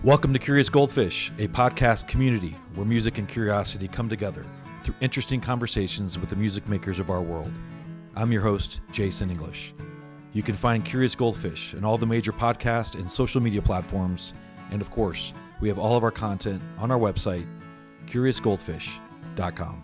Welcome to Curious Goldfish, a podcast community where music and curiosity come together through interesting conversations with the music makers of our world. I'm your host, Jason English. You can find Curious Goldfish in all the major podcast and social media platforms, and of course, we have all of our content on our website, curiousgoldfish.com.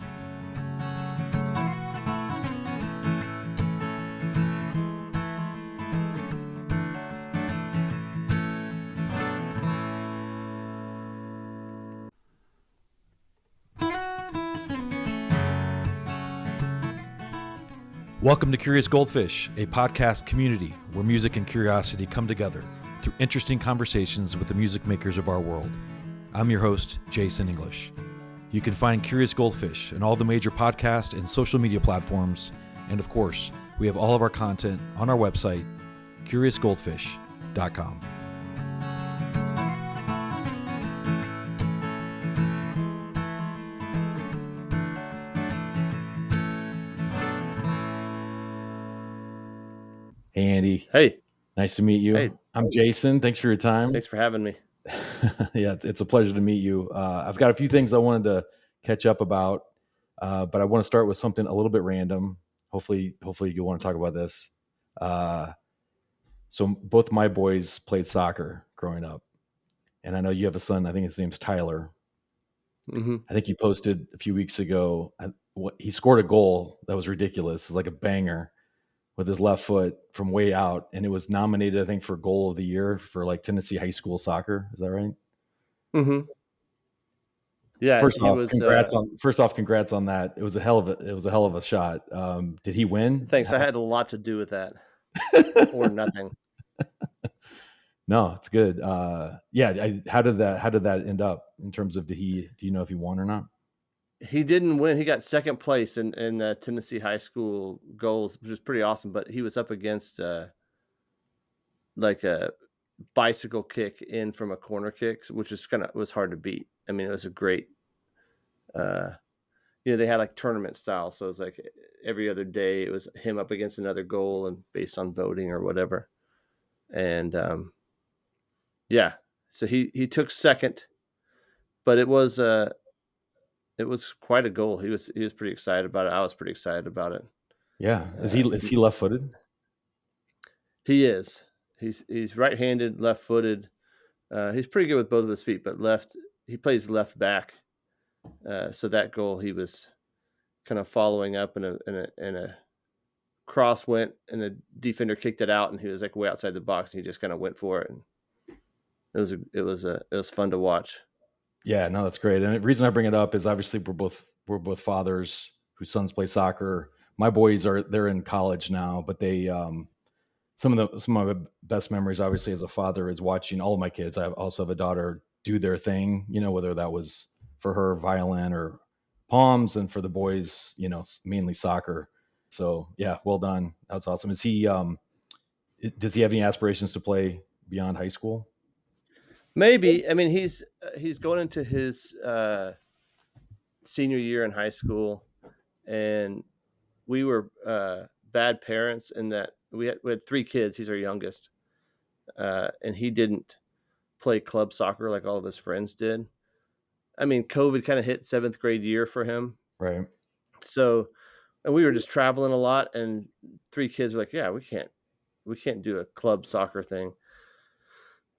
Welcome to Curious Goldfish, a podcast community where music and curiosity come together through interesting conversations with the music makers of our world. I'm your host, Jason English. You can find Curious Goldfish in all the major podcast and social media platforms, and of course, we have all of our content on our website, curiousgoldfish.com. Hey, Andy. Hey. Nice to meet you. Hey. I'm Jason. Thanks for your time. Thanks for having me. Yeah, it's a pleasure to meet you. I've got a few things I wanted to catch up about, but I want to start with something a little bit random. Hopefully you'll want to talk about this. So both my boys played soccer growing up, and I know you have a son. I think his name's Tyler. Mm-hmm. I think you posted a few weeks ago. He scored a goal that was ridiculous. It's like a banger with his left foot from way out, and it was nominated, I think, for goal of the year for like Tennessee high school soccer. Is that right? Mm-hmm. Yeah. First off, congrats on that. It was a hell of a shot. Did he win? Thanks. I had a lot to do with that, or nothing. No, it's good. Yeah. How did that end up in terms of do you know if he won or not? He didn't win. He got second place in Tennessee high school goals, which was pretty awesome. But he was up against like a bicycle kick in from a corner kick, which was hard to beat. I mean, it was a great, they had like tournament style. So it was like every other day it was him up against another goal and based on voting or whatever. And yeah, so he took second, but it was quite a goal. He was pretty excited about it. I was pretty excited about it. Yeah. Is he left-footed? He is. He's right-handed, left-footed. He's pretty good with both of his feet, but he plays left back. So that goal, he was kind of following up, and a cross went, and the defender kicked it out, and he was like way outside the box, and he just kind of went for it, and it was fun to watch. Yeah, no, that's great. And the reason I bring it up is obviously we're both fathers whose sons play soccer. My boys they're in college now, but they some of my best memories, obviously, as a father, is watching all of my kids. I also have a daughter do their thing, whether that was for her violin or palms, and for the boys, mainly soccer. So yeah, well done. That's awesome. Does he have any aspirations to play beyond high school? Maybe. I mean, he's going into his senior year in high school, and we were bad parents in that we had 3 kids. He's our youngest, and he didn't play club soccer like all of his friends did. I mean, COVID kind of hit 7th grade year for him, right? So, and we were just traveling a lot, and 3 kids were like, "Yeah, we can't do a club soccer thing."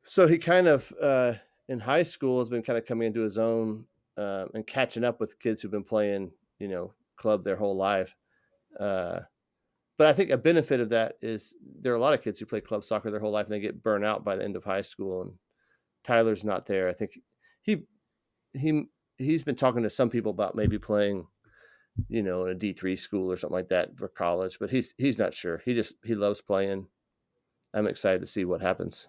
So he kind of, in high school, has been kind of coming into his own and catching up with kids who've been playing, club their whole life. But I think a benefit of that is there are a lot of kids who play club soccer their whole life and they get burnt out by the end of high school. And Tyler's not there. I think he's been talking to some people about maybe playing, in a D3 school or something like that for college, but he's not sure. He loves playing. I'm excited to see what happens.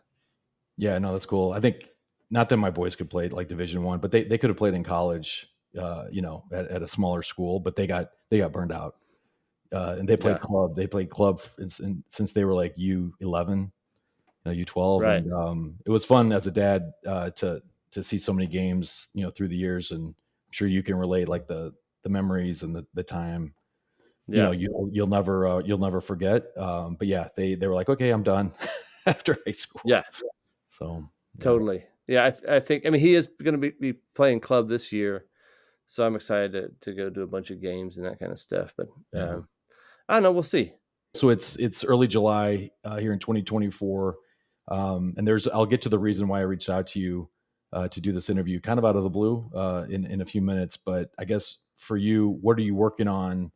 Yeah, no, that's cool. I think not that my boys could play like Division I, but they could have played in college, at a smaller school, but they got burned out. And they played club. They played club since they were like U11, U12, right. And it was fun as a dad to see so many games, through the years. And I'm sure you can relate, like the memories and the time. Yeah. You'll never forget. But yeah, they were like, okay, I'm done after high school. Yeah. So totally. Yeah, I think, I mean, he is going to be playing club this year, so I'm excited to go do a bunch of games and that kind of stuff. But Yeah. I don't know, we'll see. So it's early July here in 2024, and I'll get to the reason why I reached out to you to do this interview, kind of out of the blue, in a few minutes. But I guess for you, what are you working on?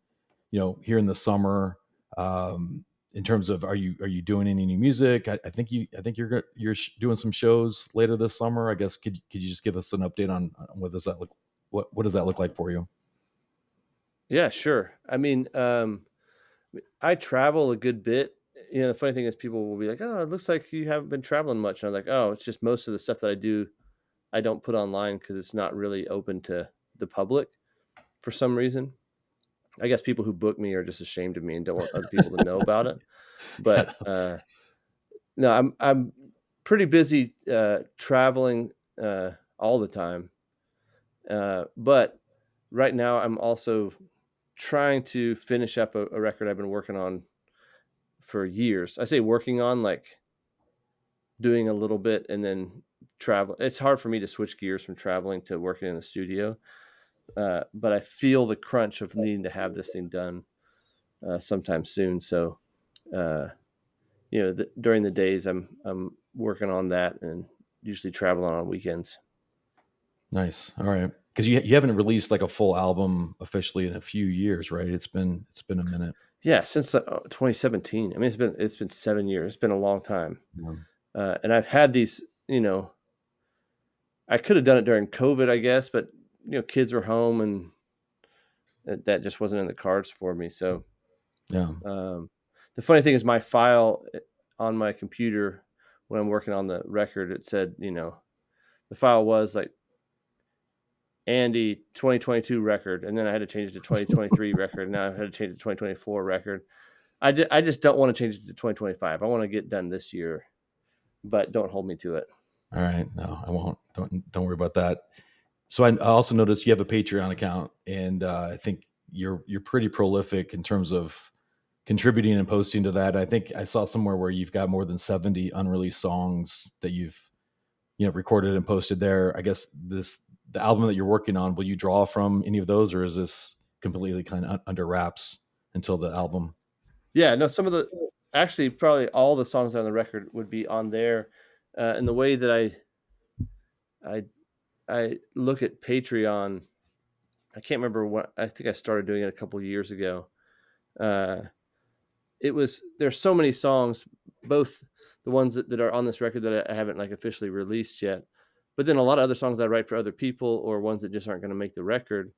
Here in the summer, in terms of are you doing any new music? I think you're doing some shows later this summer. I guess could you just give us an update on what does that look like for you? Yeah, sure. I mean, I travel a good bit. The funny thing is people will be like, "Oh, it looks like you haven't been traveling much." And I'm like, "Oh, it's just most of the stuff that I do, I don't put online because it's not really open to the public for some reason." I guess people who book me are just ashamed of me and don't want other people to know about it. But Yeah. no, I'm pretty busy traveling all the time. But right now, I'm also trying to finish up a record I've been working on for years. I say working on, like doing a little bit and then travel. It's hard for me to switch gears from traveling to working in the studio. But I feel the crunch of needing to have this thing done sometime soon. So, uh, during the days I'm working on that and usually traveling on weekends. Nice. All right. Because you haven't released like a full album officially in a few years, right? It's been a minute. Yeah, since 2017. I mean, it's been 7 years. It's been a long time. Yeah. And I've had these. I could have done it during COVID, I guess, but kids were home and that just wasn't in the cards for me. So Yeah. um, the funny thing is, my file on my computer when I'm working on the record, it said, the file was like Andy 2022 record, and then I had to change it to 2023 record. Now I had to change it to 2024 record. I just don't want to change it to 2025. I want to get done this year, but don't hold me to it. All right. No, I won't. Don't worry about that. So I also noticed you have a Patreon account, and I think you're pretty prolific in terms of contributing and posting to that. I think I saw somewhere where you've got more than 70 unreleased songs that you've recorded and posted there. I guess the album that you're working on, will you draw from any of those, or is this completely kind of under wraps until the album? Yeah, no, some of the actually probably all the songs on the record would be on there. And the way that I I look at Patreon, I can't remember what, I think I started doing it a couple years ago. Uh, there's so many songs, both the ones that are on this record that I haven't like officially released yet, but then a lot of other songs I write for other people or ones that just aren't going to make the record.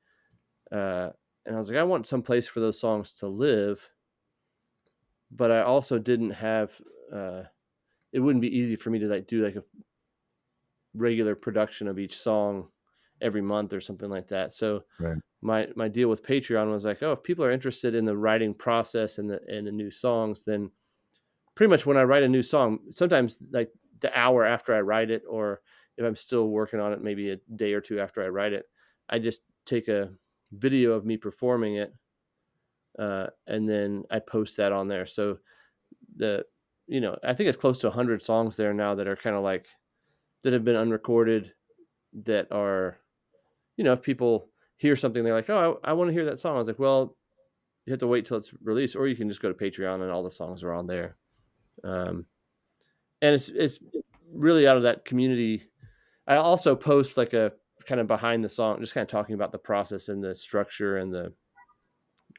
Uh, and I was like, I want some place for those songs to live, but I also didn't have. It wouldn't be easy for me to like do like a regular production of each song every month or something like that. So Right. my deal with Patreon was like, oh, if people are interested in the writing process and the new songs, then pretty much when I write a new song, sometimes like the hour after I write it, or if I'm still working on it, maybe a day or two after I write it, I just take a video of me performing it, and then I post that on there. So the I think it's close to 100 songs there now that are kind of like that have been unrecorded, that are, if people hear something, they're like, oh, I want to hear that song. I was like, well, you have to wait till it's released, or you can just go to Patreon and all the songs are on there. Um, and it's really out of that community. I also post like a kind of behind the song, just kind of talking about the process and the structure and the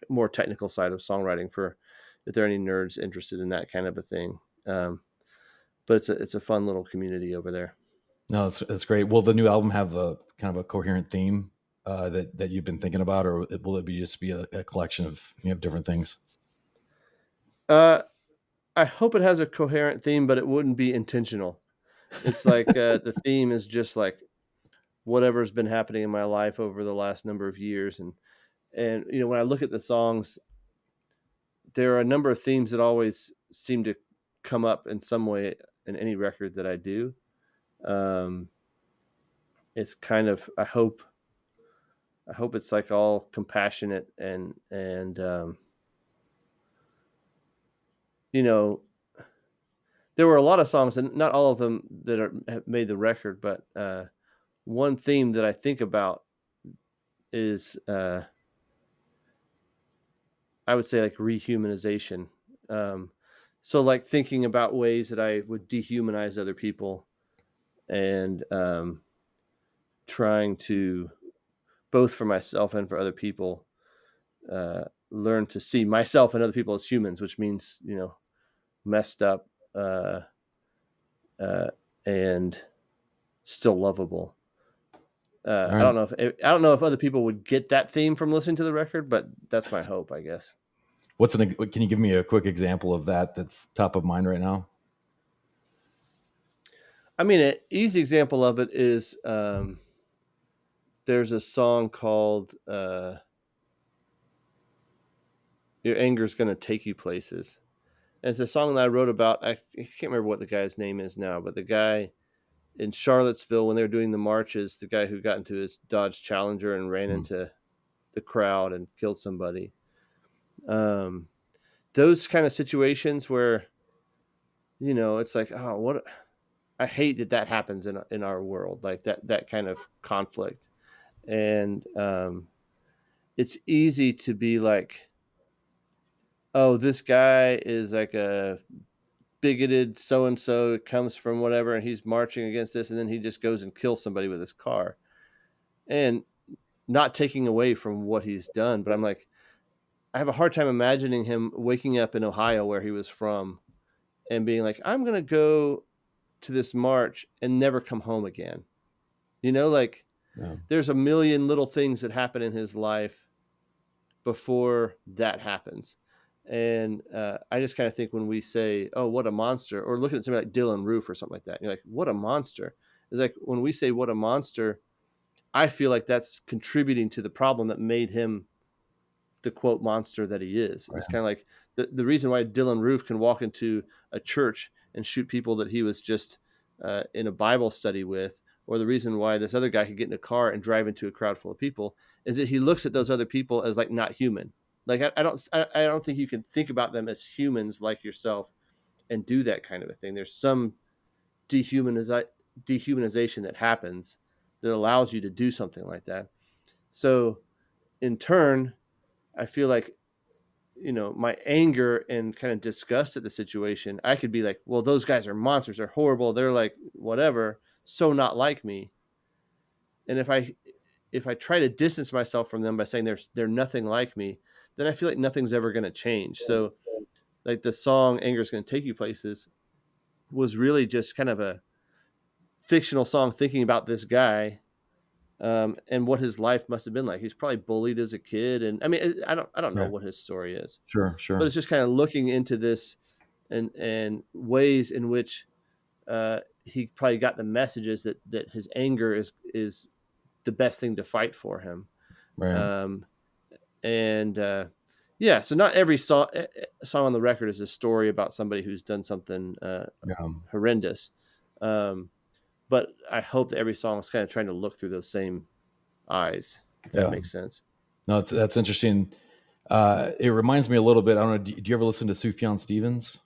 more technical side of songwriting, for if there are any nerds interested in that kind of a thing. But it's a fun little community over there. No, that's great. Will the new album have a kind of a coherent theme that you've been thinking about, or will it just be a collection of different things? Uh, I hope it has a coherent theme, but it wouldn't be intentional. It's like the theme is just like whatever's been happening in my life over the last number of years, and when I look at the songs, there are a number of themes that always seem to come up in some way in any record that I do. Um, it's kind of I hope it's like all compassionate and you know there were a lot of songs, and not all of them that have made the record, but one theme that I think about is I would say like rehumanization. So like thinking about ways that I would dehumanize other people, and trying to, both for myself and for other people, learn to see myself and other people as humans, which means, messed up, uh, uh, and still lovable. All I right. don't know if other people would get that theme from listening to the record, but that's my hope, I guess. Can you give me a quick example of that that's top of mind right now? I mean, an easy example of it is there's a song called "Your Anger's Gonna Take You Places." And it's a song that I wrote about. I can't remember what the guy's name is now, but the guy in Charlottesville, when they were doing the marches, the guy who got into his Dodge Challenger and ran Hmm. into the crowd and killed somebody. Um, those kind of situations where, it's like, oh, what I hate that happens in our world, like that kind of conflict. And it's easy to be like, oh, this guy is like a bigoted so and so, comes from whatever, and he's marching against this, and then he just goes and kills somebody with his car. And not taking away from what he's done, but I'm like, I have a hard time imagining him waking up in Ohio, where he was from, and being like, I'm gonna go to this march and never come home again. Like, Yeah. there's a million little things that happen in his life before that happens. And I just kind of think when we say, oh, what a monster, or looking at somebody like Dylan Roof or something like that, you're like, what a monster. It's like, when we say what a monster, I feel like that's contributing to the problem that made him the quote monster that he is. Right. It's kind of like the reason why Dylan Roof can walk into a church and shoot people that he was just in a Bible study with, or the reason why this other guy could get in a car and drive into a crowd full of people, is that he looks at those other people as like not human. Like I don't think you can think about them as humans like yourself and do that kind of a thing. There's some dehumanization that happens that allows you to do something like that. So in turn, I feel like, my anger and kind of disgust at the situation, I could be like, well, those guys are monsters. They're horrible. They're like, whatever. So not like me. And if I try to distance myself from them by saying they're nothing like me, then I feel like nothing's ever going to change. So like the song "Anger's Going to Take You Places" was really just kind of a fictional song thinking about this guy, and what his life must have been like. He's probably bullied as a kid, and I mean, I don't know Yeah. what his story is, Sure. but Sure. it's just kind of looking into this, and ways in which he probably got the messages that his anger is the best thing to fight for him. Right. Um, and yeah, so not every song on the record is a story about somebody who's done something Yeah. horrendous. Um, but I hope that every song is kind of trying to look through those same eyes, if that Yeah. makes sense. No, that's interesting. It reminds me a little bit. I don't know. Do you ever listen to Sufjan Stevens?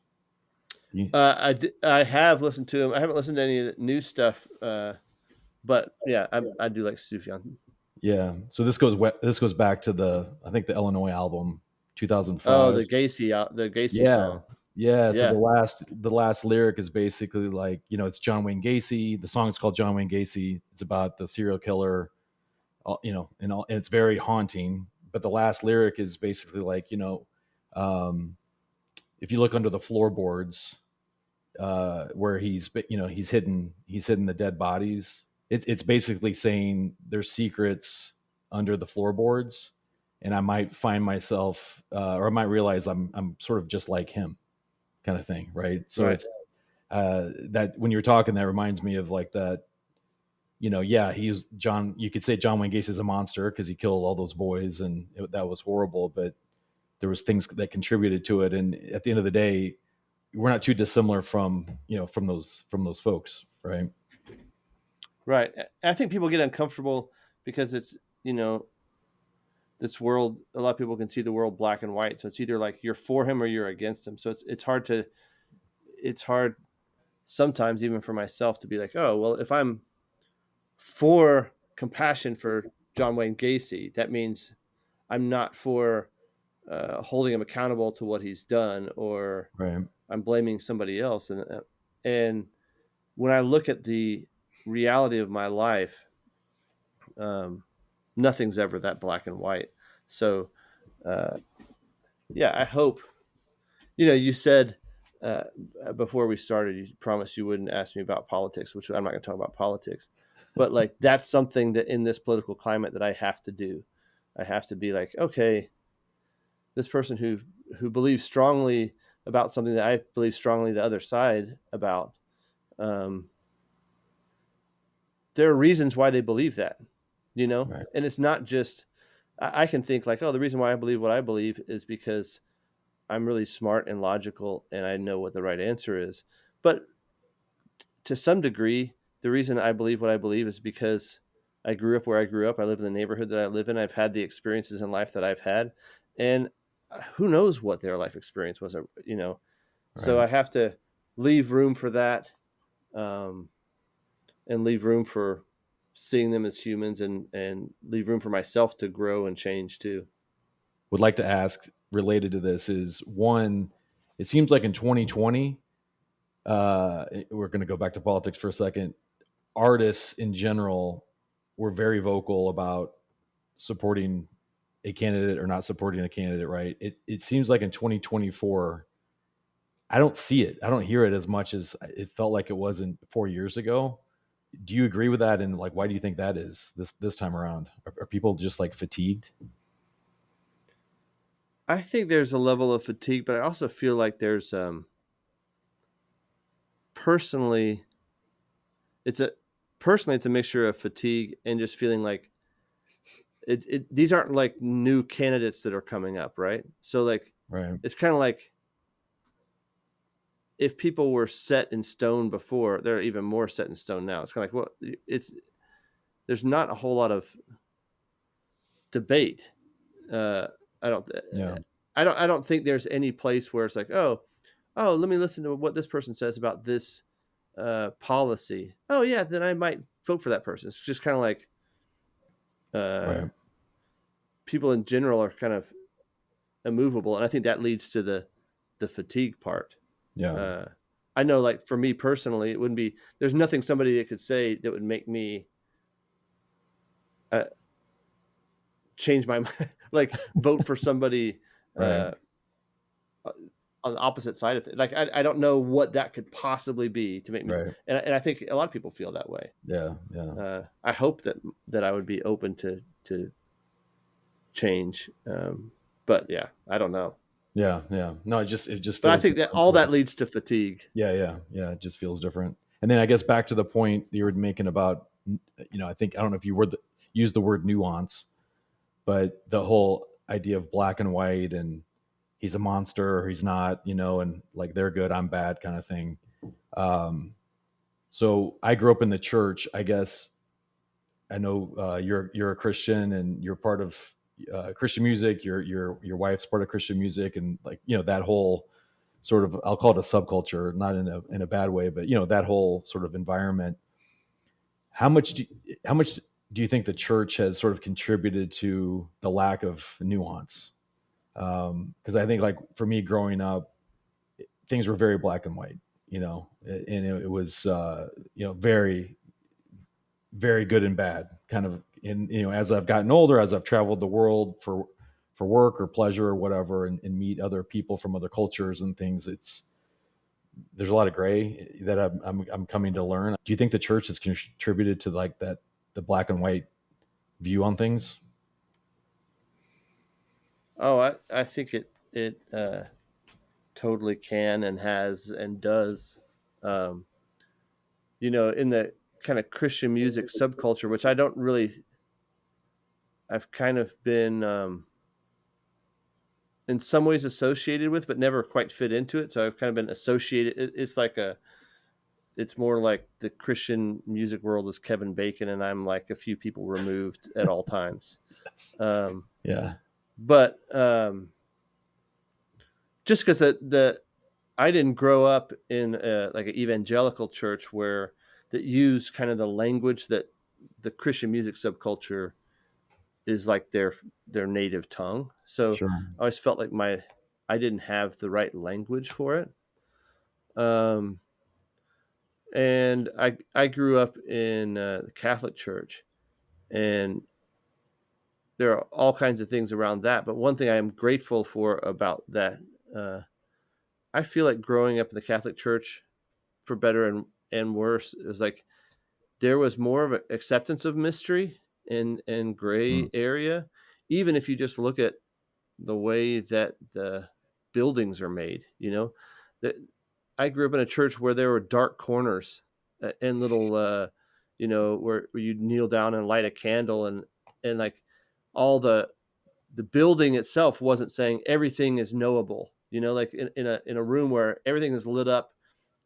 You, I have listened to him. I haven't listened to any of the new stuff, but yeah, I do like Sufjan. yeah. So this goes back to I think the Illinois album, Oh, 2005. The Gacy Yeah. song. Yeah. So Yeah, the last lyric is basically like, it's John Wayne Gacy. The song is called John Wayne Gacy. It's about the serial killer, and it's very haunting. But the last lyric is basically like, um, if you look under the floorboards, where he's hidden the dead bodies. It's basically saying there's secrets under the floorboards, and I might find myself, or I might realize I'm sort of just like him, kind of thing, right? So right. it's that when you're talking, that reminds me of like that. Yeah, he was John. You could say John Wayne Gacy is a monster because he killed all those boys, and that was horrible. But there was things that contributed to it, and at the end of the day, we're not too dissimilar from those folks, right? Right. I think people get uncomfortable because it's, this world, a lot of people can see the world black and white. So it's either like you're for him or you're against him. So it's hard sometimes even for myself to be like, oh, well, if I'm for compassion for John Wayne Gacy, that means I'm not for holding him accountable to what he's done, or Right. I'm blaming somebody else. And when I look at the reality of my life, nothing's ever that black and white. So, uh, yeah, I hope, you said uh, before we started, you promised you wouldn't ask me about politics, which I'm not going to talk about politics, but like, that's something that in this political climate that I have to do. I have to be like, okay, this person who believes strongly about something that I believe strongly the other side about, um, there are reasons why they believe that, Right. and it's not just, I can think like, oh, the reason why I believe what I believe is because I'm really smart and logical and I know what the right answer is. But to some degree, the reason I believe what I believe is because I grew up where I grew up. I live in the neighborhood that I live in. I've had the experiences in life that I've had. And who knows what their life experience was. So Right. I have to leave room for that, um, and leave room for seeing them as humans, and leave room for myself to grow and change too. Would like to ask related to this is one, it seems like in 2020, we're going to go back to politics for a second. Artists in general were very vocal about supporting a candidate or not supporting a candidate, right? It seems like in 2024, I don't see it. I don't hear it as much as it felt like it was in 4 years ago. Do you agree with that? And like, why do you think that is this time around? Are people just like fatigued? I think there's a level of fatigue, but I also feel like there's, personally, it's a it's a mixture of fatigue and just feeling like these aren't like new candidates that are coming up, right? So like, Right. it's kind of like, if people were set in stone before, they're even more set in stone now. It's kind of like, well, there's not a whole lot of debate. Uh, I don't, Yeah. I don't think there's any place where it's like, oh, let me listen to what this person says about this policy. Oh yeah, then I might vote for that person. It's just kind of like, uh, Right. people in general are kind of immovable, and I think that leads to the fatigue part. Yeah. Uh, I know, like for me personally, it wouldn't be. There's nothing somebody that could say that would make me uh, change my mind, like vote for somebody Right. uh, on the opposite side of it. Like I don't know what that could possibly be to make me. Right. And I think a lot of people feel that way. Yeah. Yeah. I hope that I would be open to change. But yeah, I don't know. Yeah. Yeah. No, it just But I feels think that different all for that leads to fatigue. yeah, yeah, yeah. It just feels different. And then I guess back to the point you were making about, I think, I don't know if you use the word nuance, but the whole idea of black and white and he's a monster or he's not, and like they're good, I'm bad kind of thing. Um, so I grew up in the church. I guess I know you're a Christian and you're part of Christian music. Your wife's part of Christian music, and like that whole sort of, I'll call it a subculture, not in a bad way, but that whole sort of environment. How much do you think the church has sort of contributed to the lack of nuance? Because I think like for me growing up, things were very black and white, and it was very very good and bad kind of. And as I've gotten older, as I've traveled the world for work or pleasure or whatever, and meet other people from other cultures and things, there's a lot of gray that I'm coming to learn. Do you think the church has contributed to like that, the black and white view on things? Oh, I think it totally can and has and does. Um, in the kind of Christian music subculture, which I don't really, I've kind of been, in some ways associated with, but never quite fit into it. So I've kind of been associated. It's more like the Christian music world is Kevin Bacon, and I'm like a few people removed at all times. Yes. Um, Yeah. but just because I didn't grow up in like an evangelical church that use kind of the language that the Christian music subculture is like their native tongue. So Sure. I always felt like I didn't have the right language for it. Um, and I grew up in the Catholic Church, and there are all kinds of things around that. But one thing I am grateful for about that, uh, I feel like growing up in the Catholic Church, for better and worse, it was like there was more of an acceptance of mystery and Mm. gray area, even if you just look at the way that the buildings are made. That I grew up in a church where there were dark corners and little, where you'd kneel down and light a candle, and like all the building itself wasn't saying everything is knowable. Like in a room where everything is lit up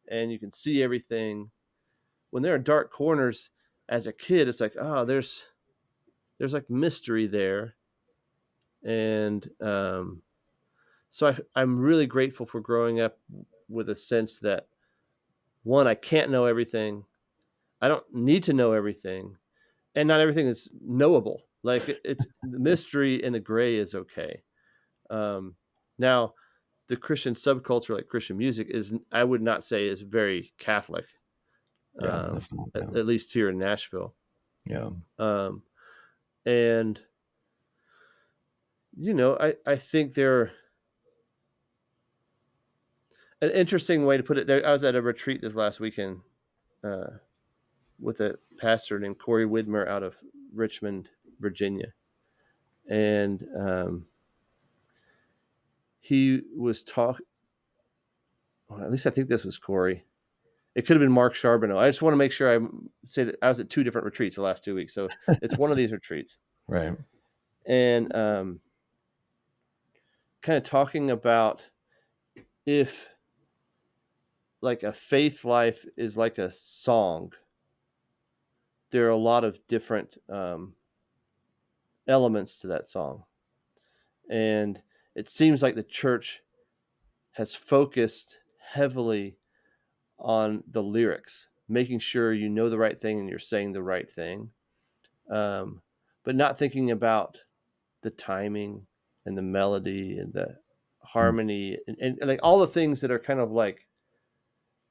and you can see everything. When there are dark corners, as a kid, it's like, oh, there's like mystery there, and so I'm really grateful for growing up with a sense that, one, I can't know everything, I don't need to know everything, and not everything is knowable. Like it's the mystery and the gray is okay. Um, Now, the Christian subculture, like Christian music, I would not say is very Catholic, Yeah, that's not. Yeah. at least here in Nashville. Yeah. Um, and I think they're an interesting way to put it. There, I was at a retreat this last weekend uh, with a pastor named Corey Widmer out of Richmond, Virginia, and he was talking. Well, at least I think this was Corey. It could have been Mark Charbonneau. I just want to make sure I say that I was at two different retreats the last 2 weeks, so it's one of these retreats, Right. and kind of talking about if like a faith life is like a song. There are a lot of different elements to that song, and it seems like the church has focused heavily on the lyrics, making sure you know the right thing and you're saying the right thing, but not thinking about the timing and the melody and the Mm. harmony and like all the things that are kind of like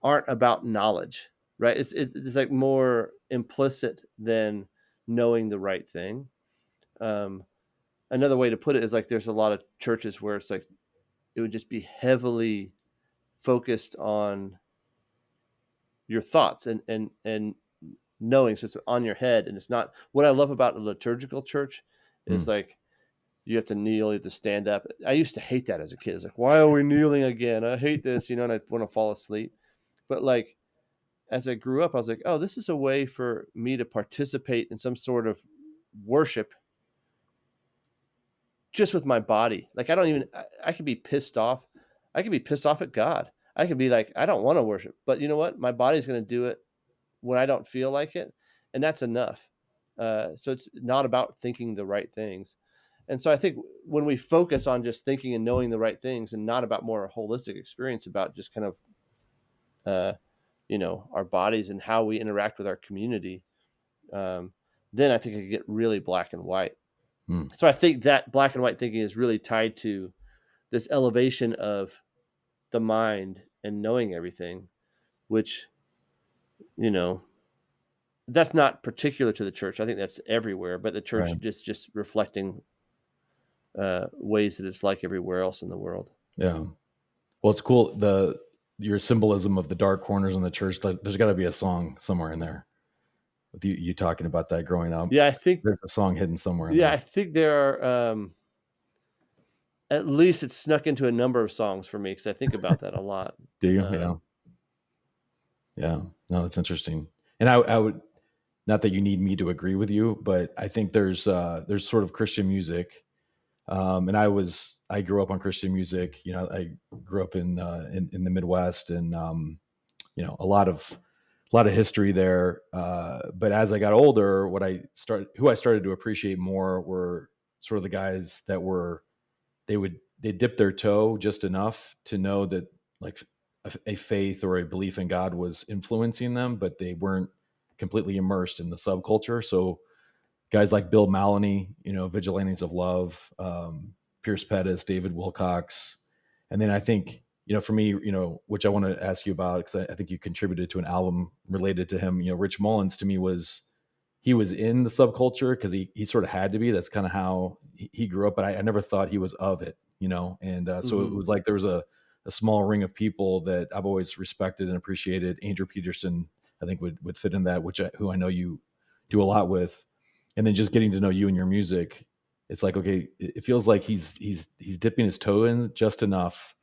aren't about knowledge, right? It's like more implicit than knowing the right thing. Um, Another way to put it is like there's a lot of churches where it's like it would just be heavily focused on your thoughts and knowing, so it's on your head, and it's not. What I love about a liturgical church is Mm. like you have to kneel, you have to stand up. I used to hate that as a kid. It's like, why are we kneeling again? I hate this, and I want to fall asleep. But like as I grew up, I was like, oh, this is a way for me to participate in some sort of worship just with my body. Like I could be pissed off. I could be pissed off at God. I could be like, I don't want to worship, but you know what? My body's going to do it when I don't feel like it. And that's enough. So it's not about thinking the right things. And so I think when we focus on just thinking and knowing the right things and not about more holistic experience about just kind of, uh, our bodies and how we interact with our community, um, then I think it could get really black and white. Mm. So I think that black and white thinking is really tied to this elevation of the mind and knowing everything, which, you know, that's not particular to the church. I think that's everywhere, but the church Right. just reflecting ways that it's like everywhere else in the world. Yeah. Well, it's cool. Your symbolism of the dark corners in the church. There's got to be a song somewhere in there. With you talking about that growing up, Yeah, I think. there's a song hidden somewhere in Yeah, there. I think there are. At least it's snuck into a number of songs for me because I think about that a lot. Do you? Yeah. Um, Yeah. No, that's interesting. And I would, not that you need me to agree with you, but I think there's sort of Christian music. And I grew up on Christian music. I grew up in the Midwest, and a lot of history there. But as I got older, who I started to appreciate more were sort of the guys that they dip their toe just enough to know that, like, a faith or a belief in God was influencing them, but they weren't completely immersed in the subculture. So guys like Bill Maloney, Vigilantes of Love, Pierce Pettis, David Wilcox. And then I think, for me, which I want to ask you about, because I think you contributed to an album related to him. Rich Mullins to me he was in the subculture because he sort of had to be. That's kind of how he grew up, but I never thought he was of it, And so it was like there was a small ring of people that I've always respected and appreciated. Andrew Peterson, I think would fit in that, who I know you do a lot with. And then just getting to know you and your music, it's like, okay, it feels like he's dipping his toe in just enough,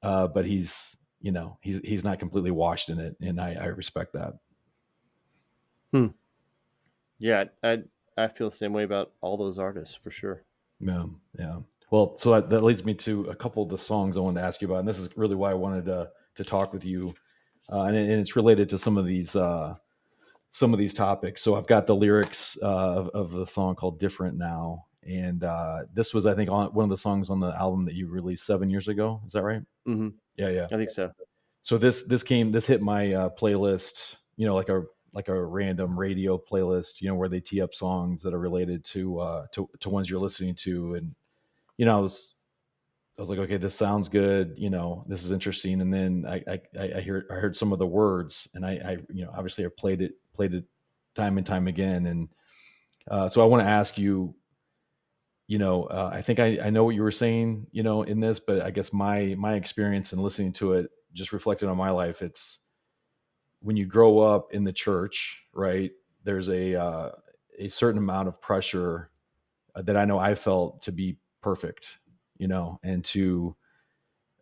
but he's not completely washed in it, and I respect that. Yeah, I feel the same way about all those artists for sure. Yeah. Well, so that leads me to a couple of the songs I wanted to ask you about, and this is really why I wanted to talk with you, and it's related to some of these topics. So I've got the lyrics of the song called "Different Now," and this was, I think, one of the songs on the album that you released 7 years ago. Is that right? Mm-hmm. Yeah. I think so. So this hit my playlist, like a random radio playlist, where they tee up songs that are related to ones you're listening to, and I was like, okay, this sounds good, this is interesting, and then I heard some of the words, and I obviously I played it time and time again, and so I want to ask you, I think I know what you were saying, in this, but I guess my experience in listening to it just reflected on my life. It's when you grow up in the church, right? There's a certain amount of pressure that I know I felt to be perfect, and to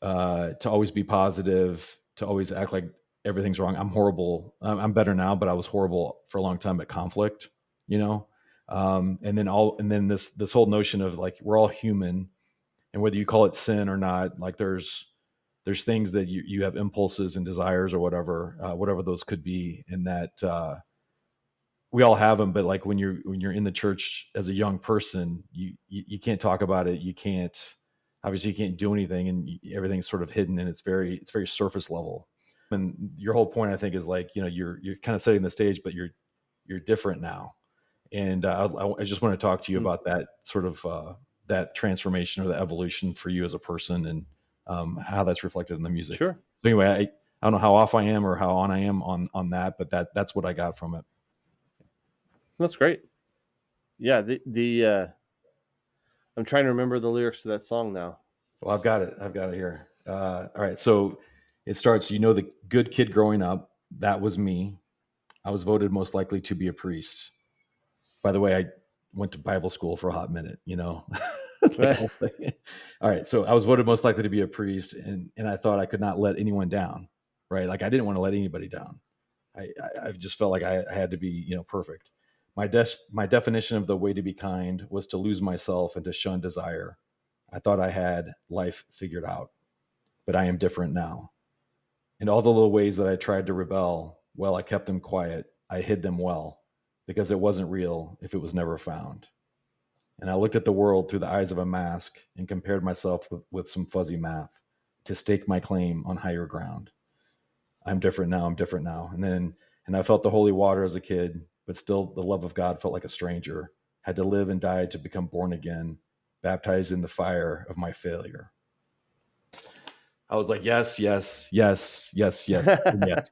always be positive, to always act like everything's wrong. I'm horrible. I'm better now, but I was horrible for a long time at conflict, and then this whole notion of like, we're all human, and whether you call it sin or not, like there's things that you have impulses and desires or whatever those could be, and that we all have them. But like when you're in the church as a young person, you can't talk about it. You can't, obviously you can't do anything, and everything's sort of hidden, and it's very surface level. And your whole point, I think, is like, you're kind of setting the stage, but you're different now. And I just want to talk to you about that sort of that transformation or the evolution for you as a person, and how that's reflected in the music. Sure. So anyway, I don't know how off I am or how on I am on that, but that's what I got from it. That's great. Yeah, I'm trying to remember the lyrics to that song now. Well, I've got it here. All right, so it starts. The good kid growing up, that was me. I was voted most likely to be a priest. By the way, I went to Bible school for a hot minute. Like, all right, so I was voted most likely to be a priest, and I thought I could not let anyone down. Right, like I didn't want to let anybody down. I just felt like I had to be perfect. My definition of the way to be kind was to lose myself and to shun desire. I thought I had life figured out, but I am different now. And all the little ways that I tried to rebel, well, I kept them quiet. I hid them well, because it wasn't real if it was never found. And I looked at the world through the eyes of a mask and compared myself with some fuzzy math to stake my claim on higher ground. I'm different now. I'm different now. And I felt the holy water as a kid, but still the love of God felt like a stranger. Had to live and die to become born again, baptized in the fire of my failure. I was like, yes, yes, yes, yes, yes, yes.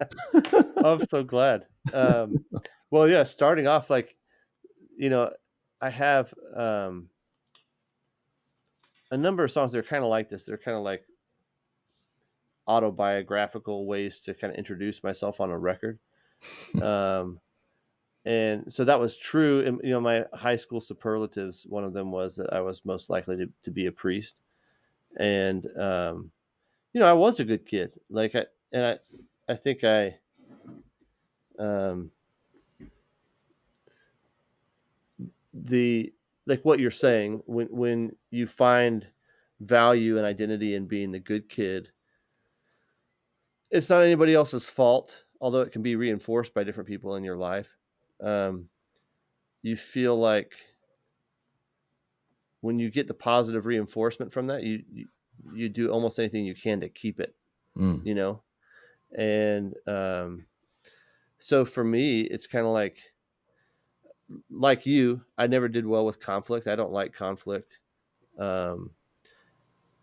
I'm so glad. Well, yeah, starting off, like, I have a number of songs that are kind of like this. They're kind of like autobiographical ways to kind of introduce myself on a record. And so that was true. And, my high school superlatives, one of them was that I was most likely to be a priest. And, I was a good kid. Like, I think um, like what you're saying, when you find value and identity in being the good kid, it's not anybody else's fault, although it can be reinforced by different people in your life. You feel like when you get the positive reinforcement from that, you do almost anything you can to keep it, And so for me, it's kind of like you, I never did well with conflict. I don't like conflict. Um,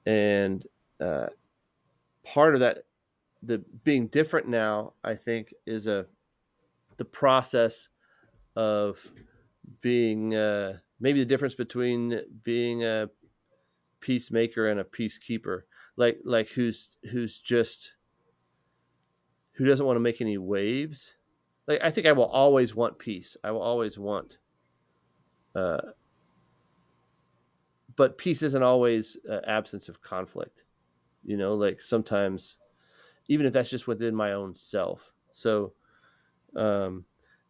and part of that, the being different now, I think, is the process of being maybe the difference between being a peacemaker and a peacekeeper, like who's just who doesn't want to make any waves. Like I think I will always want peace. I will always want, uh, but peace isn't always absence of conflict. Like sometimes, even if that's just within my own self. So um,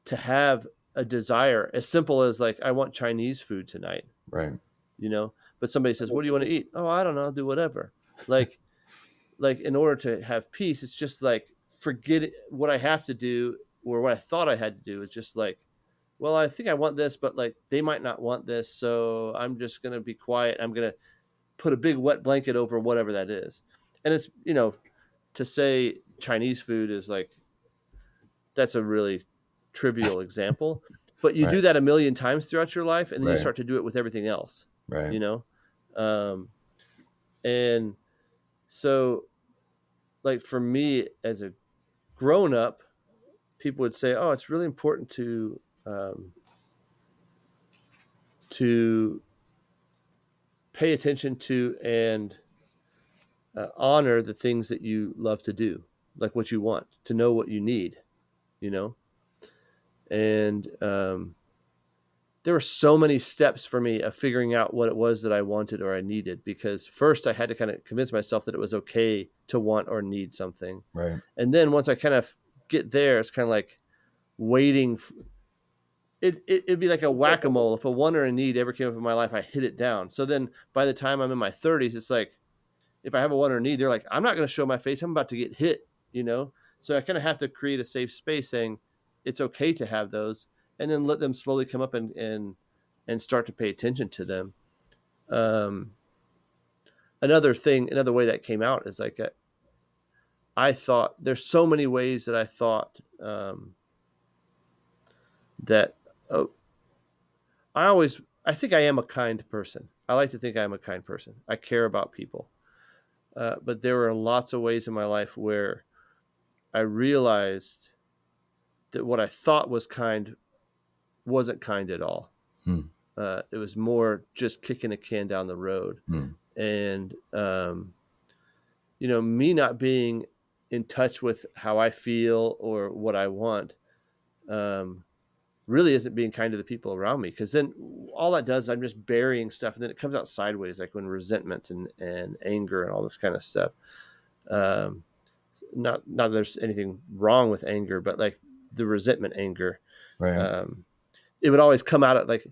to have a desire as simple as like I want Chinese food tonight, Right. but somebody says, "What do you want to eat?" "Oh, I don't know. I'll do whatever." Like in order to have peace, it's just like forget what I have to do or what I thought I had to do. It's just like, well, I think I want this, but like they might not want this, so I'm just gonna be quiet. I'm gonna put a big wet blanket over whatever that is. And it's to say Chinese food is like that's a really trivial example, but you Right. do that a million times throughout your life, and then you Right. start to do it with everything else. Right. You know, um, and so like for me as a grown up, people would say, "Oh, it's really important to pay attention to and honor the things that you love to do, like what you want, to know what you need." You know, and there were so many steps for me of figuring out what it was that I wanted or I needed, because first I had to kind of convince myself that it was okay to want or need something. Right. And then once I kind of get there, it's kind of like waiting. It'd be like a whack-a-mole. If a want or a need ever came up in my life, I hit it down. So then by the time I'm in my 30s, it's like, if I have a want or a need, they're like, I'm not going to show my face. I'm about to get hit. So I kind of have to create a safe space saying it's okay to have those, and then let them slowly come up and start to pay attention to them. Um, another way that came out is like, I thought there's so many ways that I thought that, oh, I think I am a kind person. I like to think I'm a kind person. I care about people. But there were lots of ways in my life where I realized that what I thought was kind wasn't kind at all. Hmm. It was more just kicking a can down the road. Hmm. And, me not being in touch with how I feel or what I want really isn't being kind to the people around me. Because then all that does, I'm just burying stuff, and then it comes out sideways, like when resentments and anger and all this kind of stuff. Not that there's anything wrong with anger, but like the resentment anger, Right. it would always come out at like,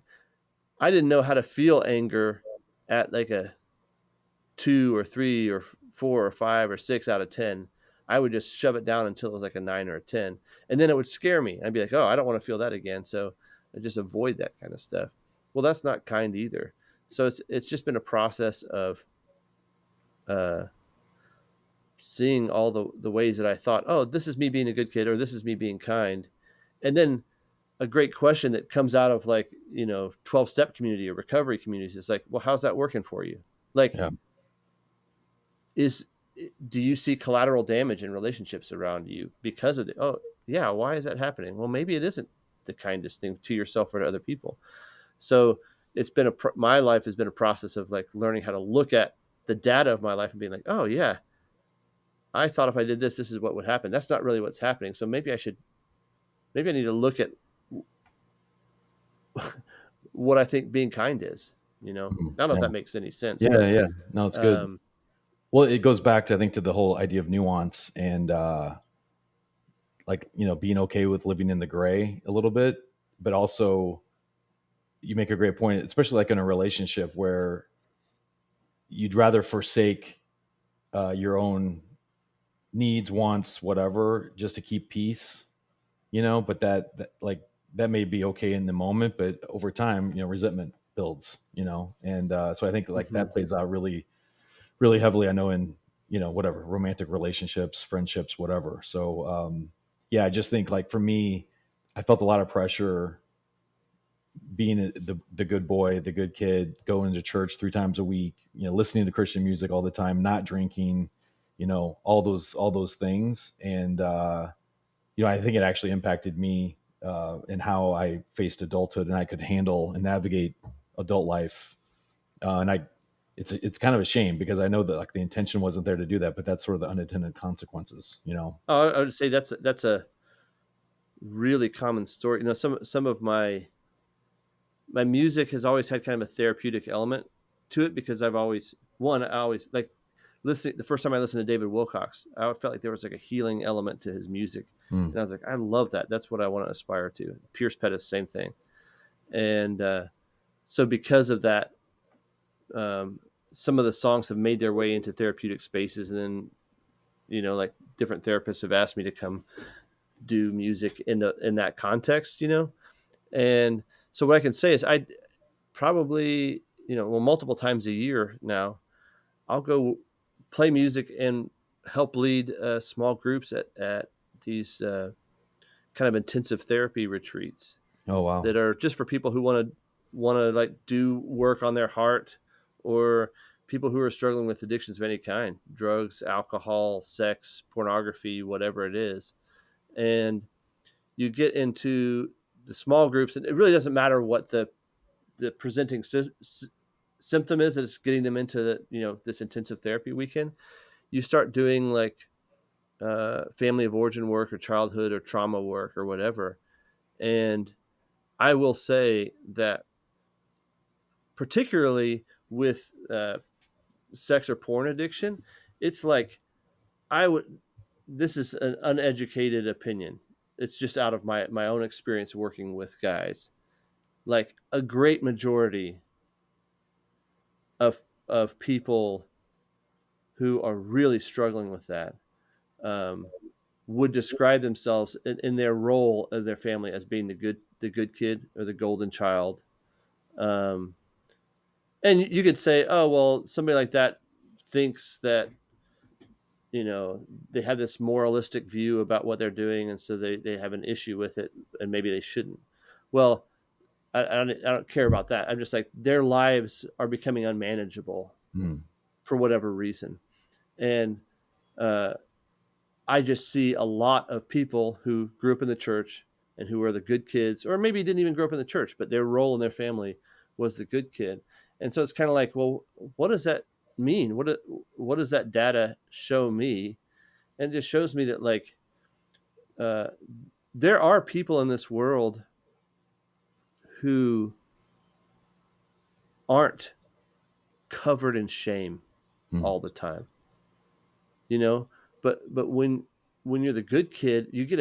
I didn't know how to feel anger at like a 2 or 3 or 4 or 5 or 6 out of 10. I would just shove it down until it was like a 9 or a 10. And then it would scare me. I'd be like, oh, I don't want to feel that again. So I just avoid that kind of stuff. Well, that's not kind either. So it's just been a process of uh, seeing all the ways that I thought, oh, this is me being a good kid, or this is me being kind. And then a great question that comes out of 12-step community or recovery communities is like, well, how's that working for you? Like, Yeah. do you see collateral damage in relationships around you because of oh yeah, why is that happening? Well, maybe it isn't the kindest thing to yourself or to other people. So it's been my life has been a process of like learning how to look at the data of my life and being like, oh yeah, I thought if I did this is what would happen. That's not really what's happening. So maybe I need to look at what I think being kind is. I don't know if Yeah. that makes any sense, Yeah. but Yeah. No, it's good. um, Well, it goes back to, I think, to the whole idea of nuance and being okay with living in the gray a little bit, but also you make a great point, especially like in a relationship where you'd rather forsake your own needs, wants, whatever, just to keep peace, but that may be okay in the moment, but over time, resentment builds, and so I think like mhm. that plays out really, really heavily. I know in, whatever, romantic relationships, friendships, whatever. So, yeah, I just think like for me, I felt a lot of pressure being the good boy, the good kid, going to church 3 times a week, listening to Christian music all the time, not drinking, all those things. And, I think it actually impacted me in how I faced adulthood and I could handle and navigate adult life. And it's kind of a shame because I know that like the intention wasn't there to do that, but that's sort of the unintended consequences. Oh, I would say that's a really common story. Some of my music has always had kind of a therapeutic element to it because I always like listening. The first time I listened to David Wilcox, I felt like there was like a healing element to his music, Mm. and I was like, I love that. That's what I want to aspire to. Pierce Pettis, same thing. And so because of that, some of the songs have made their way into therapeutic spaces, and then like different therapists have asked me to come do music in that context, and so what I can say is I probably, multiple times a year now, I'll go play music and help lead small groups at these kind of intensive therapy retreats Oh, wow. that are just for people who want to like do work on their heart, or people who are struggling with addictions of any kind, drugs, alcohol, sex, pornography, whatever it is. And you get into the small groups, and it really doesn't matter what the presenting symptom is that it's getting them into this intensive therapy weekend. You start doing like family of origin work or childhood or trauma work or whatever. And I will say that particularly with sex or porn addiction, it's like I would, this is an uneducated opinion. It's just out of my own experience working with guys. Like a great majority of people who are really struggling with that um, would describe themselves in their role of their family as being the good kid or the golden child. Um, and you could say, oh well, somebody like that thinks that they have this moralistic view about what they're doing, and so they have an issue with it, and maybe they shouldn't. Well, I don't care about that. I'm just like their lives are becoming unmanageable Mm. for whatever reason, and uh, I just see a lot of people who grew up in the church and who are the good kids, or maybe didn't even grow up in the church, but their role in their family was the good kid. And so it's kind of like, well, what does that mean? What does that data show me? And it just shows me that like uh, there are people in this world who aren't covered in shame Mm. all the time, you know. But when you're the good kid, you get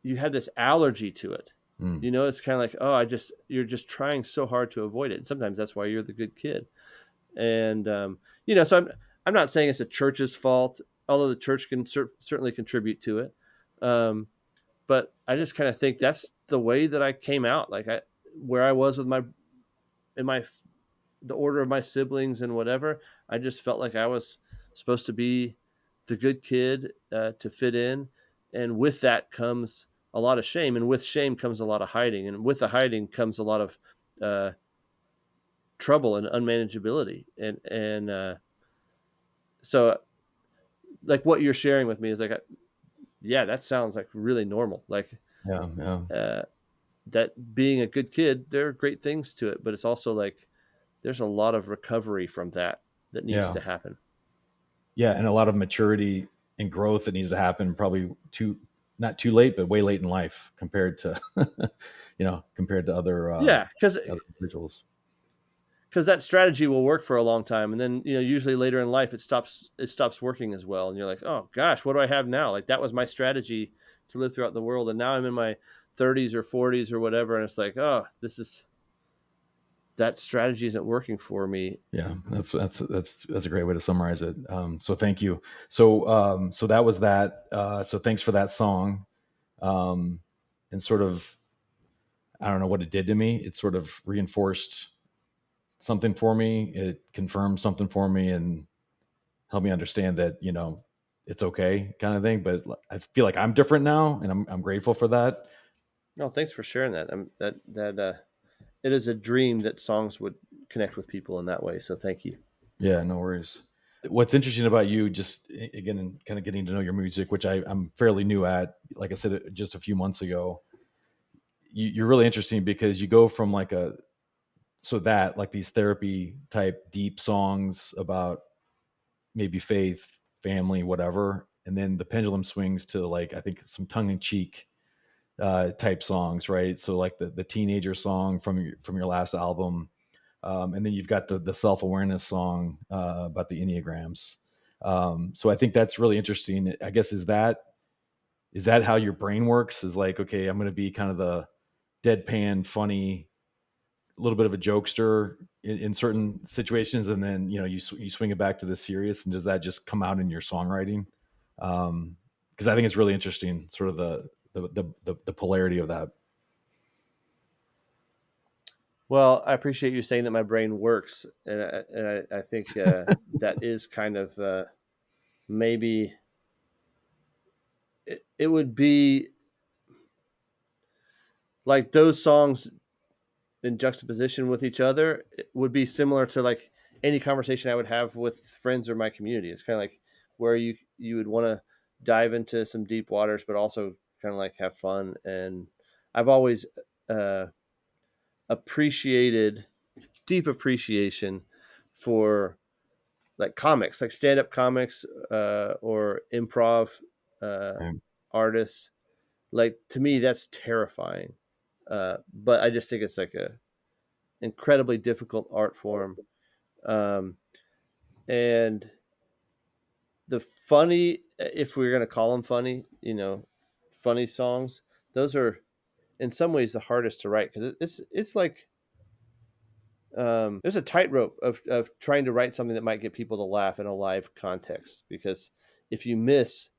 you have this allergy to it. Mm. It's kind of like, oh, you're just trying so hard to avoid it. And sometimes that's why you're the good kid. And, so I'm not saying it's a church's fault, although the church can certainly contribute to it. But I just kind of think that's the way that I came out. Like where I was with the order of my siblings and whatever, I just felt like I was supposed to be the good kid to fit in. And with that comes a lot of shame. And with shame comes a lot of hiding. And with the hiding comes a lot of uh, trouble and unmanageability. And so, like what you're sharing with me is like, yeah, that sounds like really normal. Like Yeah. Yeah. uh, that being a good kid, there are great things to it, but it's also like there's a lot of recovery from that needs Yeah. to happen. Yeah. And a lot of maturity and growth that needs to happen probably not too late, but way late in life compared to, compared to Yeah, other individuals. because that strategy will work for a long time, and then usually later in life it stops working as well, and you're like, oh gosh, what do I have now? Like that was my strategy to live throughout the world, and now I'm in my 30s or 40s or whatever, and it's like, oh, that strategy isn't working for me. Yeah, that's a great way to summarize it. So thank you. So that was that. So thanks for that song. Um, and sort of, I don't know what it did to me. It sort of reinforced something for me. It confirmed something for me, and help me understand that, it's okay kind of thing. But I feel like I'm different now, and I'm grateful for that. No, thanks for sharing that. It is a dream that songs would connect with people in that way. So thank you. Yeah, no worries. What's interesting about you, just again, kind of getting to know your music, which I'm fairly new at, like I said, just a few months ago, you're really interesting because you go from like these therapy type deep songs about maybe faith, family, whatever. And then the pendulum swings to like, I think some tongue in cheek type songs, right? So like the teenager song from your last album. And then you've got the self-awareness song about the Enneagrams. So I think that's really interesting. I guess, is that how your brain works? Is like, okay, I'm going to be kind of the deadpan, funny, a little bit of a jokester in certain situations, and then you swing it back to the serious, and does that just come out in your songwriting? Because I think it's really interesting, sort of the polarity of that. Well, I appreciate you saying that my brain works, and I think that is kind of maybe it would be like those songs in juxtaposition with each other. It would be similar to like any conversation I would have with friends or my community. It's kind of like where you would want to dive into some deep waters, but also kind of like have fun. And I've always uh, appreciated deep appreciation for like comics, like stand-up comics or improv uh, Right. artists. Like to me, that's terrifying. But I just think it's like a incredibly difficult art form. Um, and the funny, if we're going to call them funny, funny songs, those are in some ways the hardest to write because it's like there's a tightrope of trying to write something that might get people to laugh in a live context because if you miss,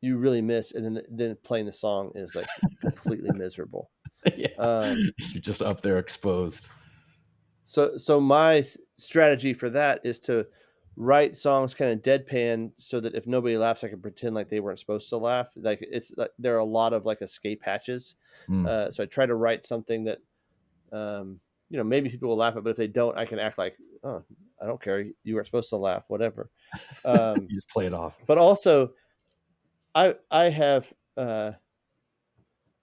you really miss, and then playing the song is like completely miserable. Yeah, Um, you're just up there exposed. so my strategy for that is to write songs kind of deadpan so that if nobody laughs, I can pretend like they weren't supposed to laugh. Like it's like there are a lot of like escape hatches. Mm. So I try to write something that maybe people will laugh at, but if they don't, I can act like, oh, I don't care. You weren't supposed to laugh, whatever. You just play it off. But also, I have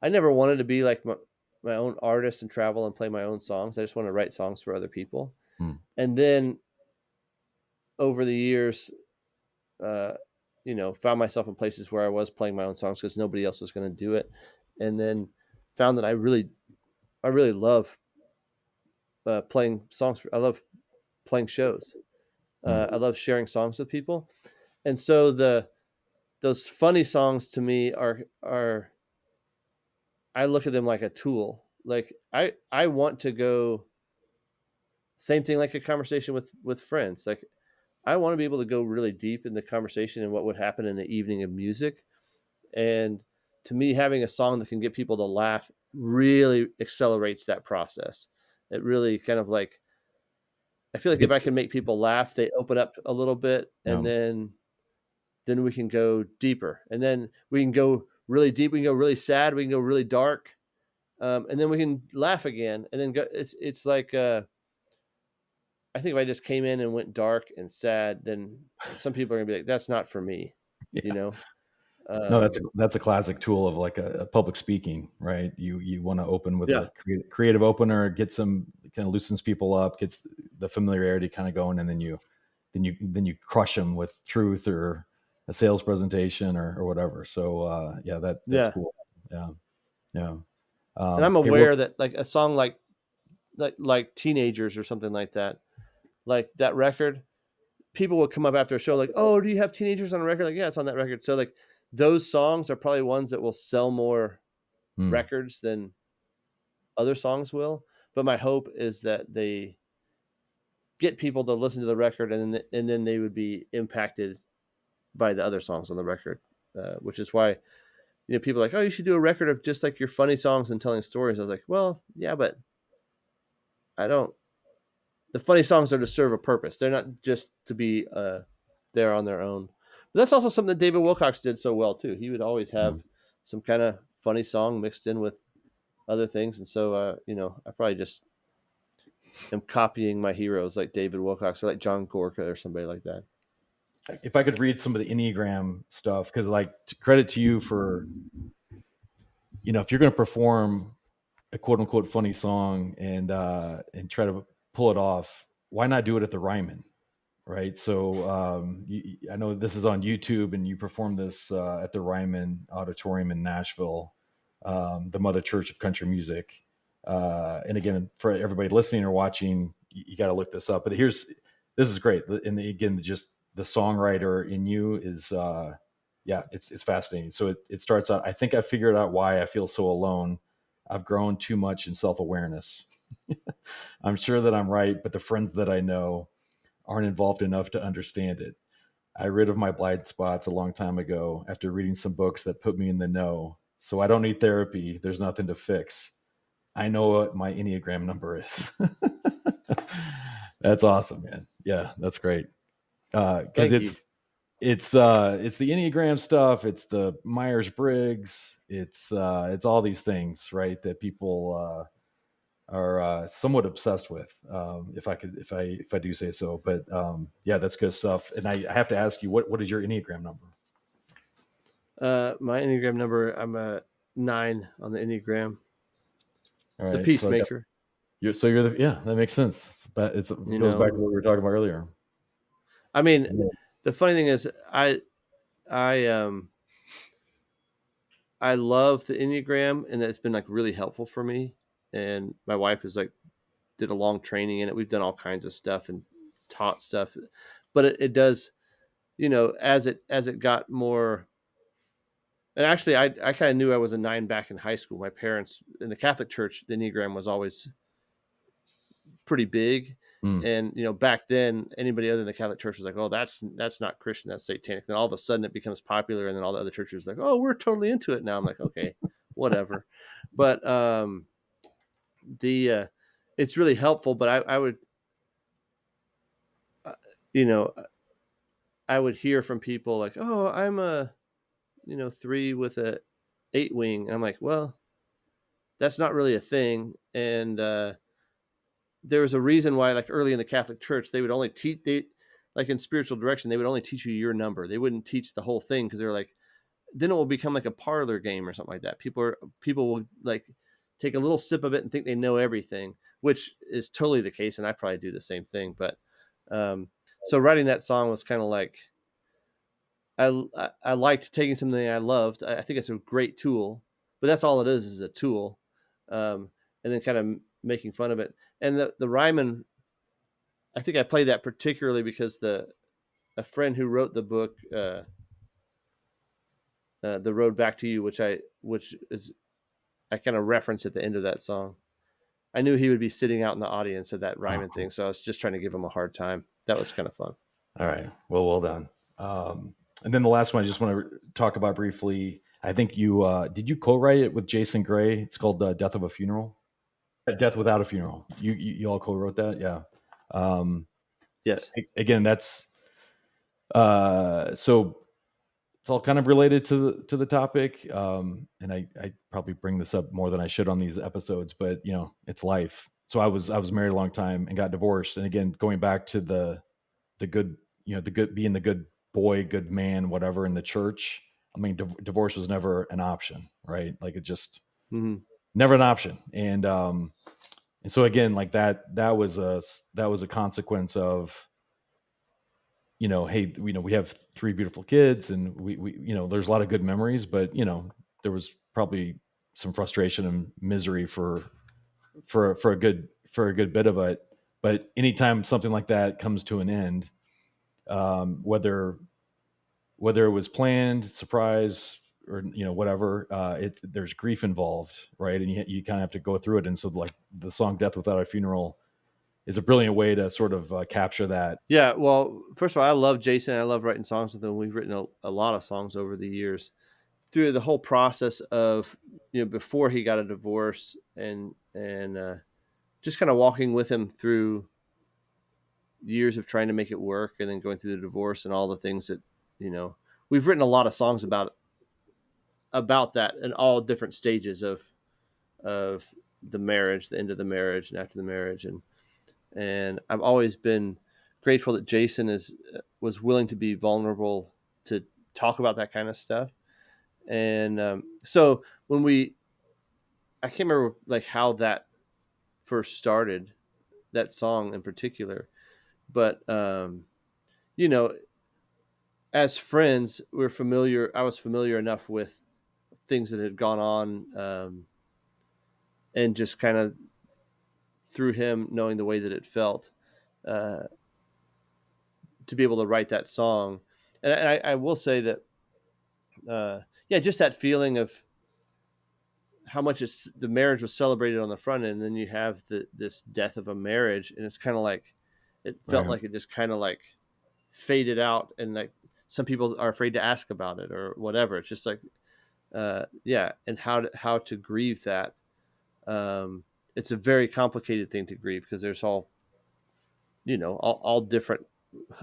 I never wanted to be like my own artist and travel and play my own songs. I just want to write songs for other people. Mm. And then over the years, uh, found myself in places where I was playing my own songs because nobody else was going to do it, and then found that I really love playing songs. I love playing shows. Mm. I love sharing songs with people, and so those funny songs to me are I look at them like a tool. Like I want to go same thing like a conversation with friends. Like I want to be able to go really deep in the conversation and what would happen in the evening of music. And to me, having a song that can get people to laugh really accelerates that process. It really kind of like I feel like if I can make people laugh, they open up a little bit, and Yeah. then we can go deeper, and then we can go really deep. We can go really sad. We can go really dark, and then we can laugh again, and then go. It's like I think if I just came in and went dark and sad, then some people are gonna be like, "That's not for me," you Yeah. know. No, Um, that's a classic tool of like a public speaking, right? You want to open with yeah, a creative opener, get some kind of loosens people up, gets the familiarity kind of going, and then you crush them with truth or a sales presentation or whatever. So yeah, that's yeah. cool. Yeah, yeah. And I'm Hey, well, aware that like a song like Teenagers or something like that record, people would come up after a show like, "Oh, do you have Teenagers on a record?" Like, "Yeah, it's on that record." So like those songs are probably ones that will sell more hmm, records than other songs will. But my hope is that they get people to listen to the record and then they would be impacted by the other songs on the record, which is why people are like, "Oh, you should do a record of just like your funny songs and telling stories." I was like, "Well, yeah, but I don't. The funny songs are to serve a purpose. They're not just to be they're on their own. But that's also something that David Wilcox did so well too. He would always have some kind of funny song mixed in with other things, and so I probably just am copying my heroes like David Wilcox or like John Gorka or somebody like that. If I could read some of the Enneagram stuff, because like credit to you for, if you're going to perform a quote unquote funny song and try to pull it off, why not do it at the Ryman? Right. So I know this is on YouTube, and you performed this at the Ryman Auditorium in Nashville, the Mother Church of Country Music. And again, for everybody listening or watching, you got to look this up. But this is great. And again, just the songwriter in you is, it's fascinating. So it starts out, I think I figured out why I feel so alone. I've grown too much in self-awareness. I'm sure that I'm right, but the friends that I know aren't involved enough to understand it. I rid of my blind spots a long time ago after reading some books that put me in the know. So I don't need therapy. There's nothing to fix. I know what my Enneagram number is. That's awesome, man. Yeah, that's great. Because it's the Enneagram stuff. It's the Myers-Briggs. It's all these things, right? That people are somewhat obsessed with, if I do say so. But that's good stuff. And I have to ask you, what is your Enneagram number? My Enneagram number, I'm a 9 on the Enneagram. All right, the peacemaker. You're that makes sense. But it goes back to what we were talking about earlier. I mean, the funny thing is, I love the Enneagram, and it's been like really helpful for me. And my wife is like did a long training in it. We've done all kinds of stuff and taught stuff, but it does, as it got more. And actually, I kind of knew I was a 9 back in high school. My parents in the Catholic Church, the Enneagram was always pretty big. And back then, anybody other than the Catholic Church was like, "Oh, that's not Christian, that's satanic." Then all of a sudden, it becomes popular, and then all the other churches are like, "Oh, we're totally into it now." I'm like, "Okay, whatever." But it's really helpful. But I would, I would hear from people like, "Oh, I'm a 3 with a 8 wing," and I'm like, "Well, that's not really a thing." And there was a reason why, like early in the Catholic Church, they would only teach like in spiritual direction, they would only teach you your number. They wouldn't teach the whole thing, because they're like, then it will become like a parlor game or something like that. People will like take a little sip of it and think they know everything, which is totally the case, and I probably do the same thing. But so writing that song was kind of like, I liked taking something I loved. I think it's a great tool, but that's all it is a tool, and then kind of making fun of it. And the Ryman, I think I played that particularly because a friend who wrote the book, The Road Back to You, which I kind of reference at the end of that song. I knew he would be sitting out in the audience at that Ryman thing, so I was just trying to give him a hard time. That was kind of fun. All right, well done. And then the last one I just want to talk about briefly. I think did you co-write it with Jason Gray? It's called "Death of a Funeral." Death Without a Funeral. You all co-wrote that, yeah. Yes. Again, that's so it's all kind of related to the topic. And I probably bring this up more than I should on these episodes, but it's life. So I was married a long time and got divorced. And again, going back to the good, being the good boy, good man, whatever in the church. I mean, divorce was never an option, right? Like it just never an option. And so again, like that was a consequence of, hey, we have 3 beautiful kids, and we there's a lot of good memories, but there was probably some frustration and misery for a good bit of it. But anytime something like that comes to an end, whether it was planned, surprise, or whatever, there's grief involved, right? And you kind of have to go through it. And so like the song "Death Without a Funeral" is a brilliant way to sort of capture that. Yeah, well, first of all, I love Jason. I love writing songs with him. We've written a lot of songs over the years. Through the whole process of before he got a divorce, and just kind of walking with him through years of trying to make it work, and then going through the divorce and all the things that, we've written a lot of songs about that in all different stages of the marriage, the end of the marriage, and after the marriage, and I've always been grateful that Jason was willing to be vulnerable to talk about that kind of stuff. And so I can't remember like how that first started, that song in particular, but you know, as friends, we're familiar. I was familiar enough with things that had gone on, and just kind of through him knowing the way that it felt, uh, to be able to write that song. And I will say that, yeah, just that feeling of how much the marriage was celebrated on the front end, and then you have this death of a marriage, and it's kind of like it felt Right. like it just kind of like faded out, and like some people are afraid to ask about it or whatever. It's just like, yeah, and how to grieve that. It's a very complicated thing to grieve because there's all different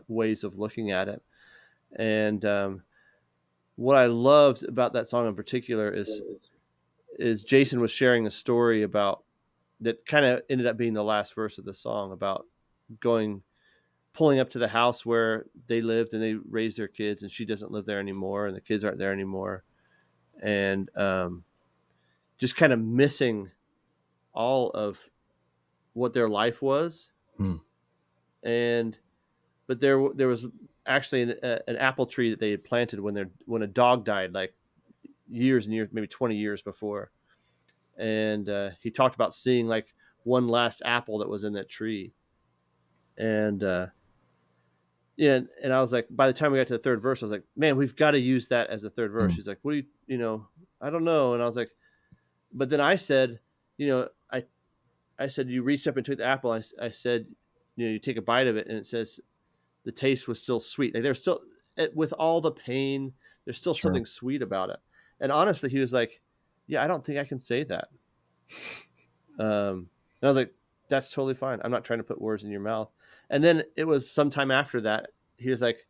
ways of looking at it. And what I loved about that song in particular is Jason was sharing a story about that kind of ended up being the last verse of the song about pulling up to the house where they lived and they raised their kids, and she doesn't live there anymore, and the kids aren't there anymore, and just kind of missing all of what their life was. Hmm. And but there was actually an apple tree that they had planted when a dog died, like years and years, maybe 20 years before. And he talked about seeing like one last apple that was in that tree. And yeah, and I was like, by the time we got to the third verse, I was like, man, we've got to use that as the third verse. Hmm. She's like, what do I don't know. And I was like, but then I said, I said, you reached up and took the apple. I said, you take a bite of it, and it says the taste was still sweet. Like there's still, with all the pain, there's still Sure. something sweet about it. And honestly, he was like, yeah, I don't think I can say that. And I was like, that's totally fine. I'm not trying to put words in your mouth. And then it was sometime after that, he was like,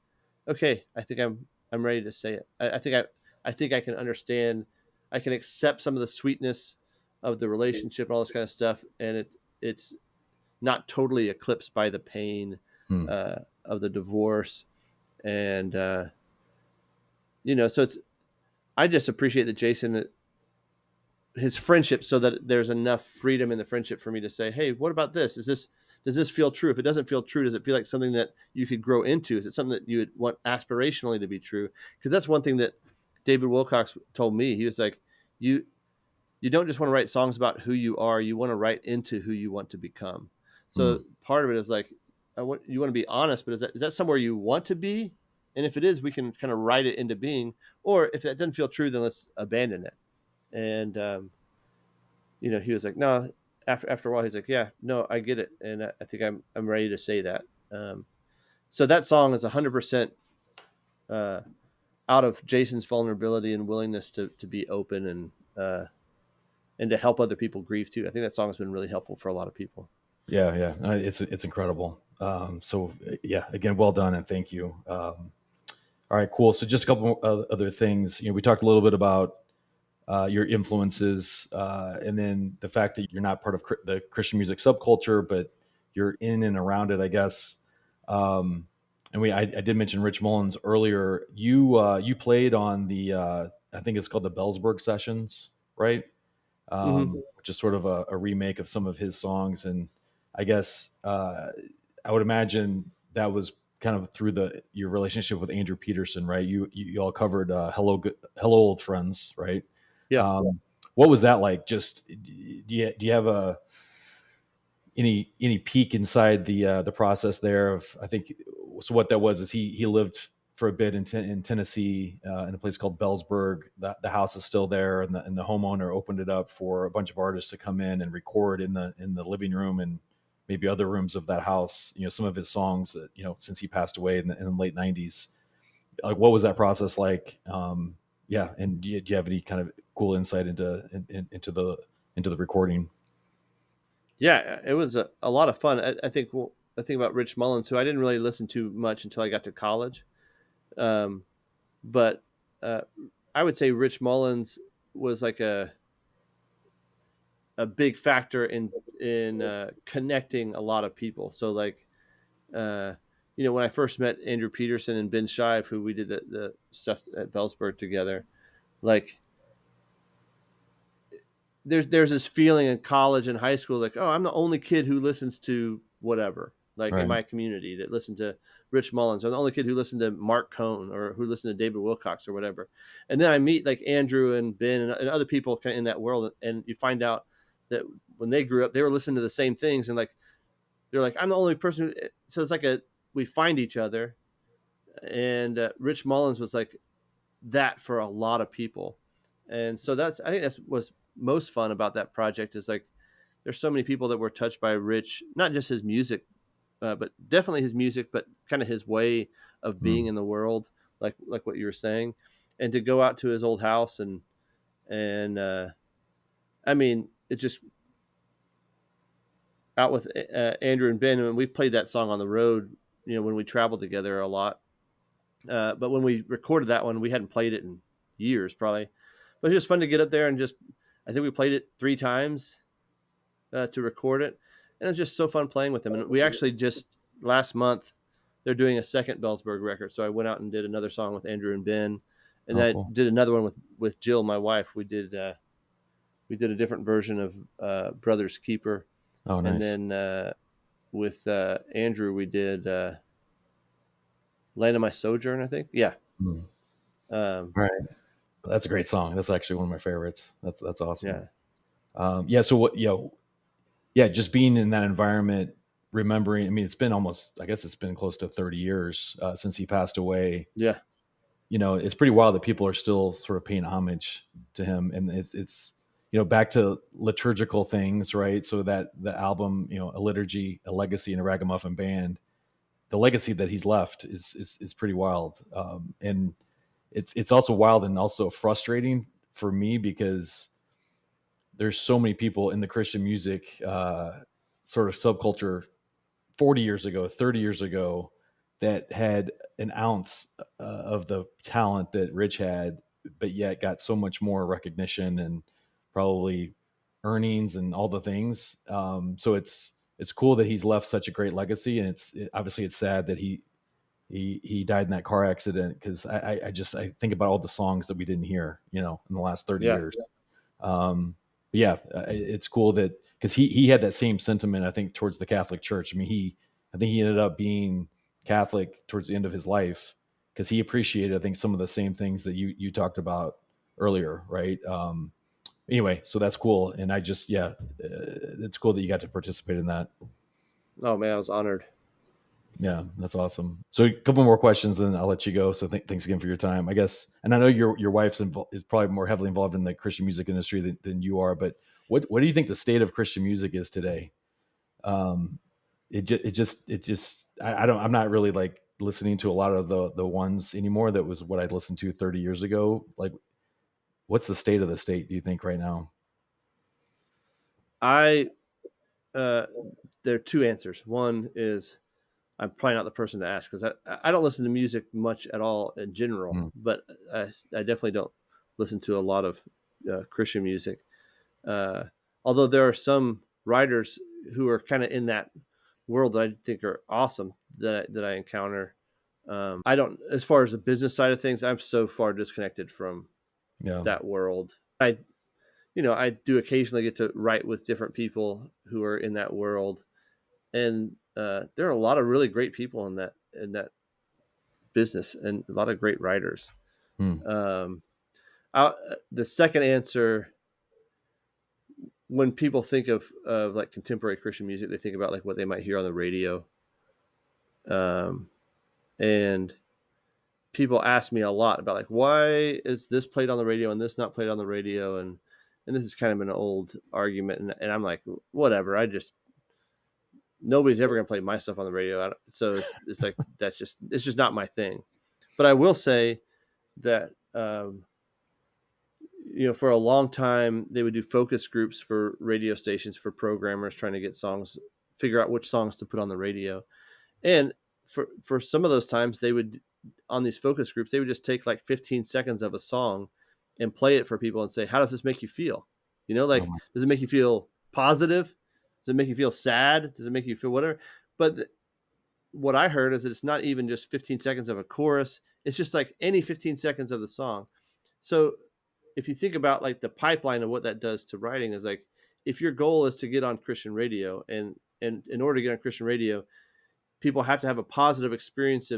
okay, I think I'm ready to say it. I think I can understand. I can accept some of the sweetness of the relationship and all this kind of stuff. And it's not totally eclipsed by the pain, Hmm. of the divorce. And, so I just appreciate that Jason, his friendship, so that there's enough freedom in the friendship for me to say, hey, what about this? Does this feel true? If it doesn't feel true, does it feel like something that you could grow into? Is it something that you would want aspirationally to be true? Because that's one thing that David Wilcox told me. He was like, you don't just want to write songs about who you are, you want to write into who you want to become. Hmm. So part of it is like, you want to be honest, but is that somewhere you want to be? And if it is, we can kind of write it into being. Or if that doesn't feel true, then let's abandon it. And he was like, no. After a while, he's like, yeah, no, I get it, and I think I'm ready to say that. So that song is 100% out of Jason's vulnerability and willingness to be open, and to help other people grieve too. I think that song has been really helpful for a lot of people. Yeah, yeah, it's incredible. So yeah, again, well done and thank you. All right, cool. So just a couple other things. We talked a little bit about your influences, and then the fact that you're not part of the Christian music subculture, but you're in and around it, I guess. And I did mention Rich Mullins earlier. You played on the I think it's called the Bellsburg Sessions, right? Mm-hmm. Which is sort of a remake of some of his songs, and I guess I would imagine that was kind of through your relationship with Andrew Peterson, right? You all covered Hello Old Friends, right? Yeah. What was that like? Just do you have any peek inside the process there of, I think, so what that was is he lived for a bit in Tennessee, in a place called Bellsburg. The house is still there, and the homeowner opened it up for a bunch of artists to come in and record in the living room and maybe other rooms of that house. Some of his songs that since he passed away in the late '90s. Like, what was that process like? Yeah, and do you have any kind of cool insight into the recording? Yeah, it was a lot of fun. I think I think about Rich Mullins, who I didn't really listen to much until I got to college. But I would say Rich Mullins was like a big factor in connecting a lot of people. So like, when I first met Andrew Peterson and Ben Shive, who we did the stuff at Bellsburg together, like there's this feeling in college and high school, like, oh, I'm the only kid who listens to whatever, like in Right. my community that listened to Rich Mullins. I'm the only kid who listened to Mark Cohn or who listened to David Wilcox or whatever. And then I meet like Andrew and Ben and other people kind of in that world. And you find out that when they grew up, they were listening to the same things. And like, they're like, I'm the only person. So it's like we find each other. And Rich Mullins was like that for a lot of people. And so I think that's what's most fun about that project is like, there's so many people that were touched by Rich, not just his music, but definitely his music, but kind of his way of being Mm. in the world, like what you were saying, and to go out to his old house and I mean, it just out with Andrew and Ben, and we played that song on the road, when we traveled together a lot. But when we recorded that one, we hadn't played it in years, probably. But it was just fun to get up there and I think we played it 3 times to record it. And it was just so fun playing with them. And we actually just last month, they're doing a second Bellsburg record. So I went out and did another song with Andrew and Ben. And Oh, then I cool. did another one with Jill, my wife. We did a different version of Brother's Keeper. Oh, And nice. then with Andrew, we did Land of My Sojourn, I think. Yeah. Mm. Um, All right. That's a great song. That's actually one of my favorites. That's awesome. yeah. Yeah. So what? Yeah. Just being in that environment, remembering. I mean, I guess it's been close to 30 years since he passed away. Yeah. It's pretty wild that people are still sort of paying homage to him, and it's back to liturgical things, right? So that the album, a liturgy, a legacy, and a ragamuffin band, the legacy that he's left is pretty wild, and it's also wild and also frustrating for me because there's so many people in the Christian music sort of subculture 40 years ago, 30 years ago, that had an ounce of the talent that Rich had, but yet got so much more recognition and probably earnings and all the things. So it's cool that he's left such a great legacy, and obviously it's sad that he died in that car accident because I think about all the songs that we didn't hear, in the last 30 Yeah. years. But yeah, it's cool that because he had that same sentiment, I think, towards the Catholic Church. I mean, I think he ended up being Catholic towards the end of his life because he appreciated, I think, some of the same things that you talked about earlier, right? Anyway, so that's cool, and it's cool that you got to participate in that. Oh, man, I was honored. Yeah, that's awesome. So a couple more questions, and then I'll let you go. So thanks again for your time, I guess. And I know your wife's is probably more heavily involved in the Christian music industry than you are. But what do you think the state of Christian music is today? Um, I'm not really like listening to a lot of the ones anymore. That was what I listened to 30 years ago. Like, what's the state of the state? Do you think right now? I uh, there are 2 answers. One is I'm probably not the person to ask because I don't listen to music much at all in general, Mm, but I definitely don't listen to a lot of Christian music. Uh, Although there are some writers who are kind of in that world that I think are awesome that I encounter. I don't, as far as the business side of things, I'm so far disconnected from yeah. that world. I do occasionally get to write with different people who are in that world, and there are a lot of really great people in that business and a lot of great writers. Mm, Um, the second answer, when people think of like contemporary Christian music, they think about like what they might hear on the radio. Um, and people ask me a lot about like, why is this played on the radio and this not played on the radio? And this is kind of an old argument. And I'm like, whatever. Nobody's ever going to play my stuff on the radio. So it's like, it's just not my thing. But I will say that, for a long time, they would do focus groups for radio stations for programmers trying to get songs figure out which songs to put on the radio. And for some of those times, they would, on these focus groups, they would just take like 15 seconds of a song and play it for people and say, how does this make you feel? You know, like, does it make you feel positive? Does it make you feel sad? Does it make you feel whatever? But what I heard is that it's not even just 15 seconds of a chorus. It's just like any 15 seconds of the song. So if you think about like the pipeline of what that does to writing, is like, if your goal is to get on Christian radio, and in order to get on Christian radio, people have to have a positive experience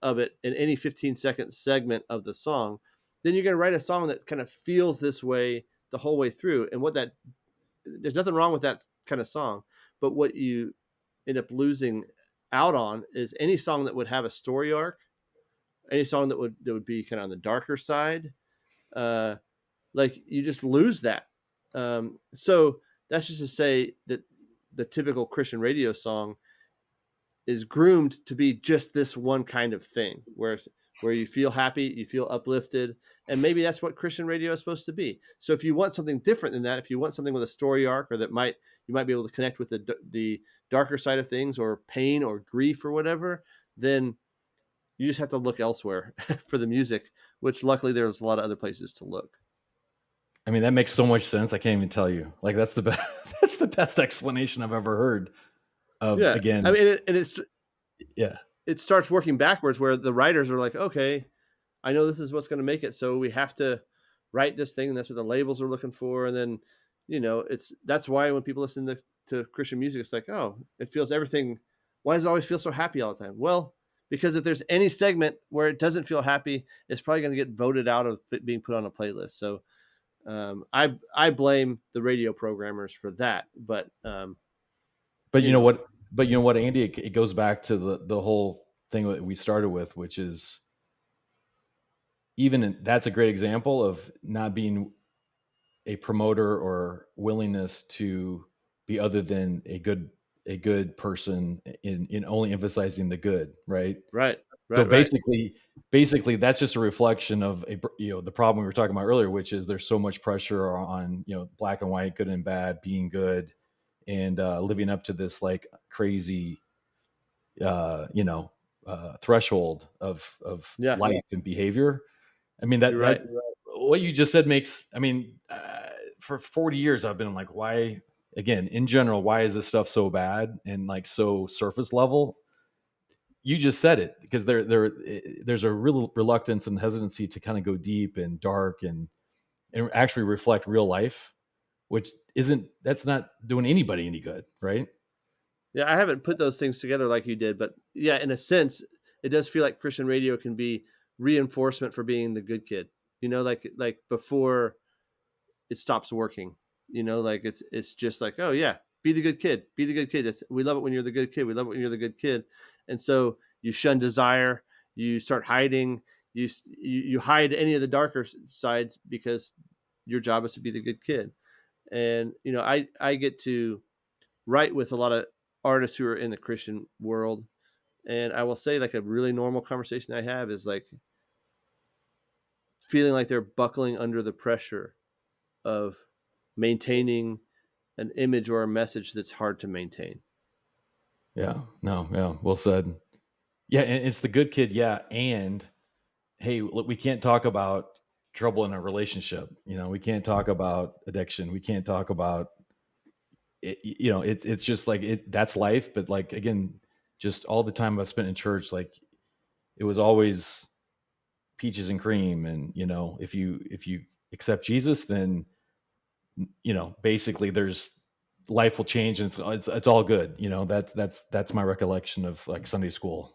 of it in any 15-second segment of the song, then you're going to write a song that kind of feels this way the whole way through. And there's nothing wrong with that kind of song, but what you end up losing out on is any song that would have a story arc, any song that would be kind of on the darker side. Like, you just lose that. So that's just to say that the typical Christian radio song is groomed to be just this one kind of thing, where you feel happy, you feel uplifted, and maybe that's what Christian radio is supposed to be. So if you want something different than that, if you want something with a story arc, or that you might be able to connect with the darker side of things, or pain or grief or whatever, then you just have to look elsewhere for the music, which luckily there's a lot of other places to look. I mean, that makes so much sense. I can't even tell you. Like, that's the best. That's the best explanation I've ever heard. Again, I mean, it starts working backwards, where the writers are like, okay, I know this is what's going to make it, so we have to write this thing, and that's what the labels are looking for. And then, that's why when people listen to Christian music, it's like, oh, it feels everything. Why does it always feel so happy all the time? Well, because if there's any segment where it doesn't feel happy, it's probably going to get voted out of being put on a playlist. So I blame the radio programmers for that. But you know what? But you know what, Andy? It goes back to the whole thing that we started with, which is, that's a great example of not being a promoter or willingness to be other than a good person in only emphasizing the good, right? Right. So basically, that's just a reflection of the problem we were talking about earlier, which is there's so much pressure on black and white, good and bad, being good, and living up to this like crazy, threshold of life and behavior. I mean, that what you just said makes. I mean, for 40 years I've been like, why? Again, in general, why is this stuff so bad and like so surface level? You just said it, because there's a real reluctance and hesitancy to kind of go deep and dark and actually reflect real life, which that's not doing anybody any good, right? Yeah, I haven't put those things together like you did, but yeah, in a sense, it does feel like Christian radio can be reinforcement for being the good kid. Like before it stops working. Like it's just like, oh yeah, be the good kid, be the good kid. We love it when you're the good kid. We love it when you're the good kid. And so you shun desire. You start hiding. You hide any of the darker sides because your job is to be the good kid. And I get to write with a lot of artists who are in the Christian world, and I will say, like, a really normal conversation I have is like feeling like they're buckling under the pressure of maintaining an image or a message that's hard to maintain. Yeah, no, yeah, well said. Yeah, and it's the good kid, yeah. And hey, look, we can't talk about trouble in a relationship. We can't talk about addiction. We can't talk about it. It's just like that's life. But like, again, just all the time I've spent in church, like it was always peaches and cream. And if you accept Jesus, then basically there's life will change and it's all good. That's my recollection of like Sunday school,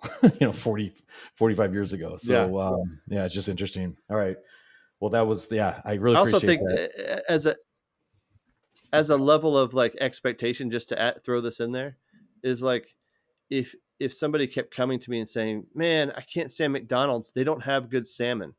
45 years ago. So yeah, it's just interesting. All right. Well, that was, I really I also appreciate think that. as a level of like expectation, just to throw this in there, is like, if somebody kept coming to me and saying, man, I can't stand McDonald's, they don't have good salmon,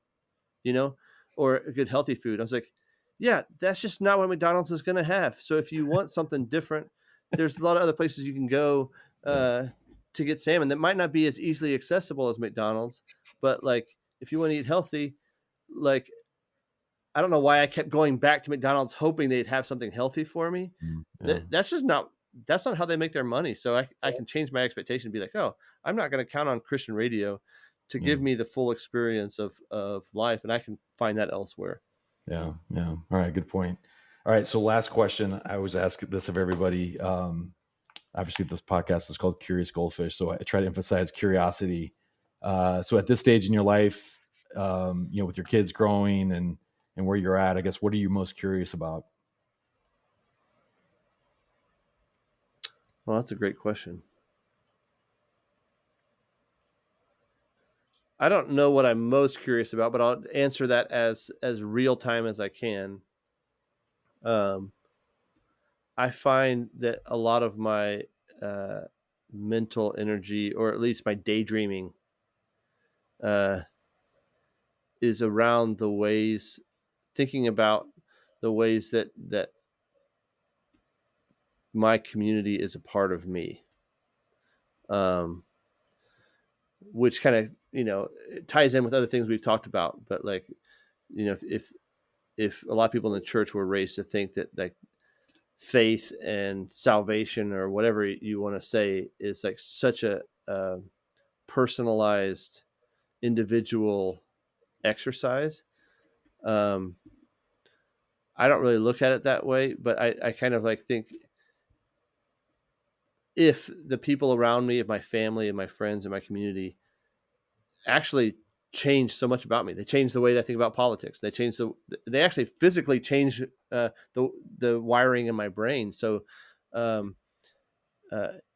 or a good healthy food. I was like, yeah, that's just not what McDonald's is going to have. So if you want something different, there's a lot of other places you can go to get salmon that might not be as easily accessible as McDonald's. But like, if you want to eat healthy, like, I don't know why I kept going back to McDonald's hoping they'd have something healthy for me. Yeah. That's just not that's not how they make their money. So I can change my expectation and be like, oh, I'm not going to count on Christian radio to give me the full experience of life. And I can find that elsewhere. Yeah. Yeah. All right. Good point. All right. So last question. I always ask this of everybody. Obviously this podcast is called Curious Goldfish. So I try to emphasize curiosity. So at this stage in your life, with your kids growing and where you're at, I guess, what are you most curious about? Well, that's a great question. I don't know what I'm most curious about, but I'll answer that as real time as I can. I find that a lot of my mental energy, or at least my daydreaming, is around thinking about the ways that my community is a part of me. Which kind of, it ties in with other things we've talked about, but like, if a lot of people in the church were raised to think that like faith and salvation or whatever you want to say is like such a personalized individual exercise, I don't really look at it that way, but I kind of like think if the people around me, if my family and my friends and my community actually change so much about me. They change the way that I think about politics. They actually physically change the wiring in my brain. So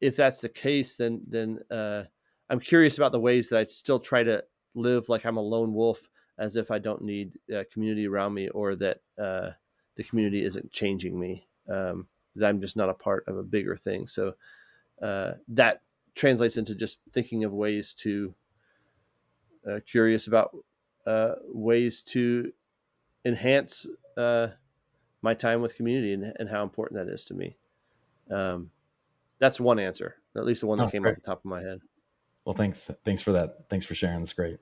if that's the case, then I'm curious about the ways that I still try to live like I'm a lone wolf, as if I don't need a community around me, or that the community isn't changing me, that I'm just not a part of a bigger thing. So that translates into just thinking of ways to curious about ways to enhance my time with community and how important that is to me. That's one answer, at least the one that came off the top of my head. Well, thanks for that. Thanks for sharing. That's great.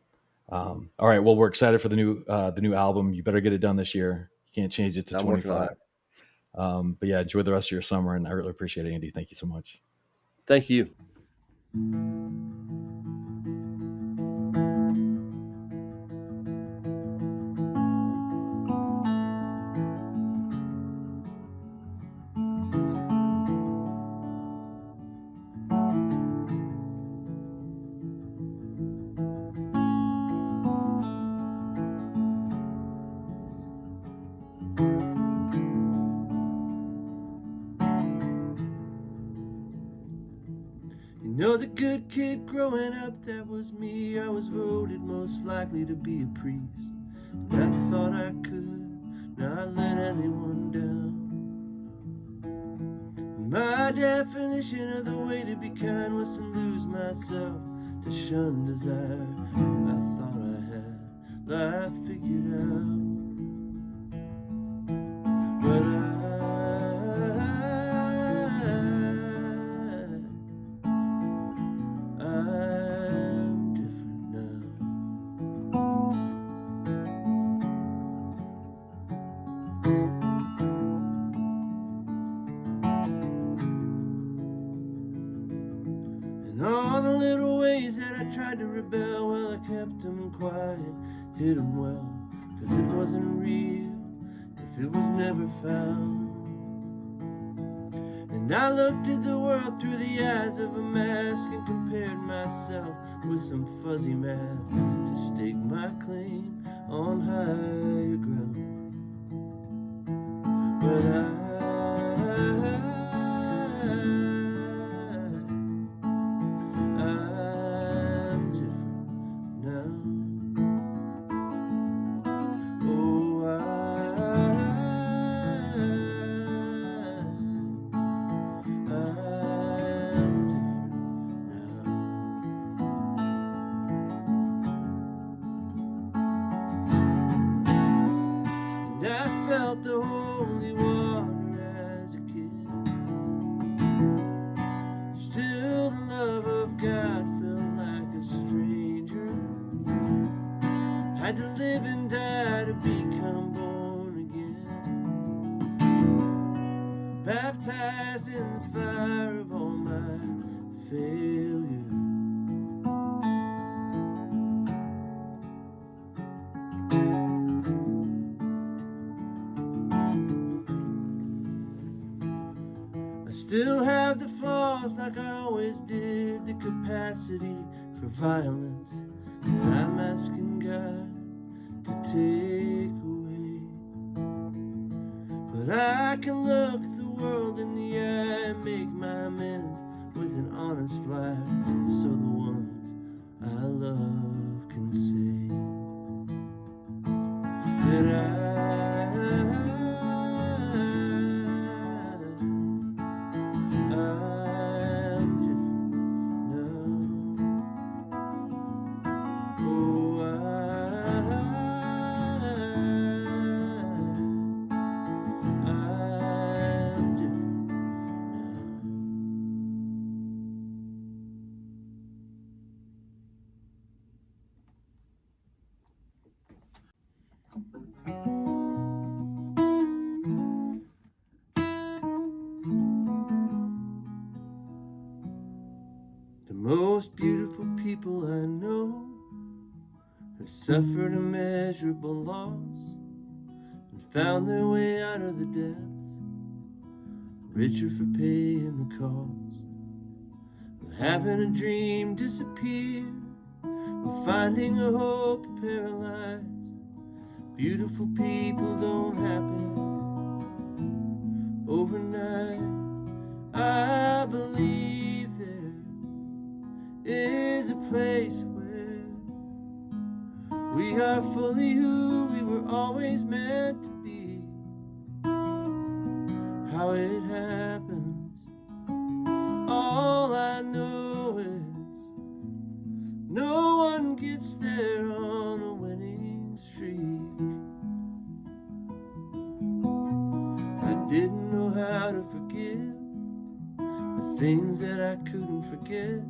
All right. Well, we're excited for the new album. You better get it done this year. You can't change it to 25. But yeah, enjoy the rest of your summer, and I really appreciate it, Andy. Thank you so much. Thank you. The good kid growing up, that was me. I was voted most likely to be a priest, and I thought I could not let anyone down. My definition of the way to be kind was to lose myself, to shun desire. I thought I had life figured out, but I'm different now. And all the little ways that I tried to rebel, well, I kept them quiet, hid them well, 'cause it wasn't real if it was never found. And I looked at the world through the eyes of a mask and compared myself with some fuzzy math to stake my claim on higher ground. But I'm different now. Oh, felt the holy water as a kid. Still the love of God felt like a stranger. Had to live and die to become born again. Baptized in the fire failure. I still have the flaws like I always did, the capacity for violence that I'm asking God to take away. But I can look the world in the eye and make my amends with an honest lie, so the ones I love can say that I'm different now. Oh, I'm different now. The most beautiful people I know have suffered immeasurable loss and found their way out of the depths, richer for paying the cost of having a dream disappear, of finding a hope paralyzed. Beautiful people don't happen overnight. I believe there is a place where we are fully who we were always meant to be. How it happens, all I know is no one gets there on a winning streak. I didn't know how to forgive the things that I couldn't forget.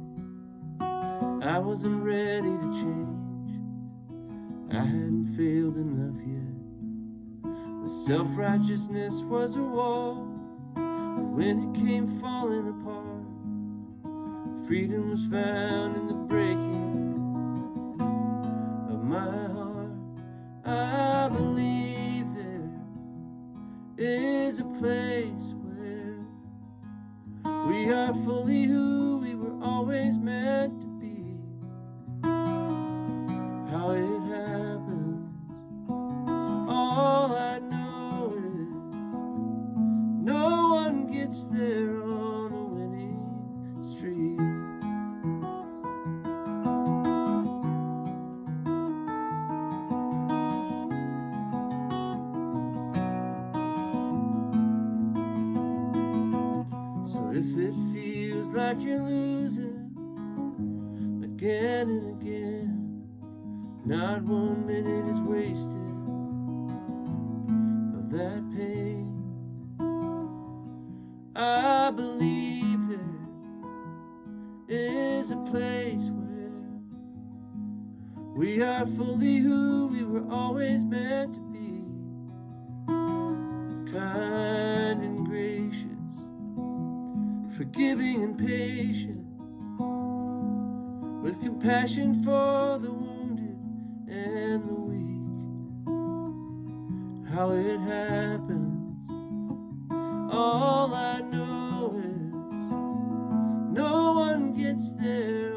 I wasn't ready to change. I hadn't failed enough yet. My self-righteousness was a wall, but when it came falling apart, freedom was found in the breaking of my heart. I believe there is a place where we are fully who we were always meant to be. How it happens, all I know is no one gets there on a winning streak. So if it feels like you're losing again and again, not 1 minute is wasted of that pain. I believe there is a place where we are fully who we were always meant to be. Kind and gracious, forgiving and patient, with compassion for the wounded and the weak. How it happens, all I know is no one gets there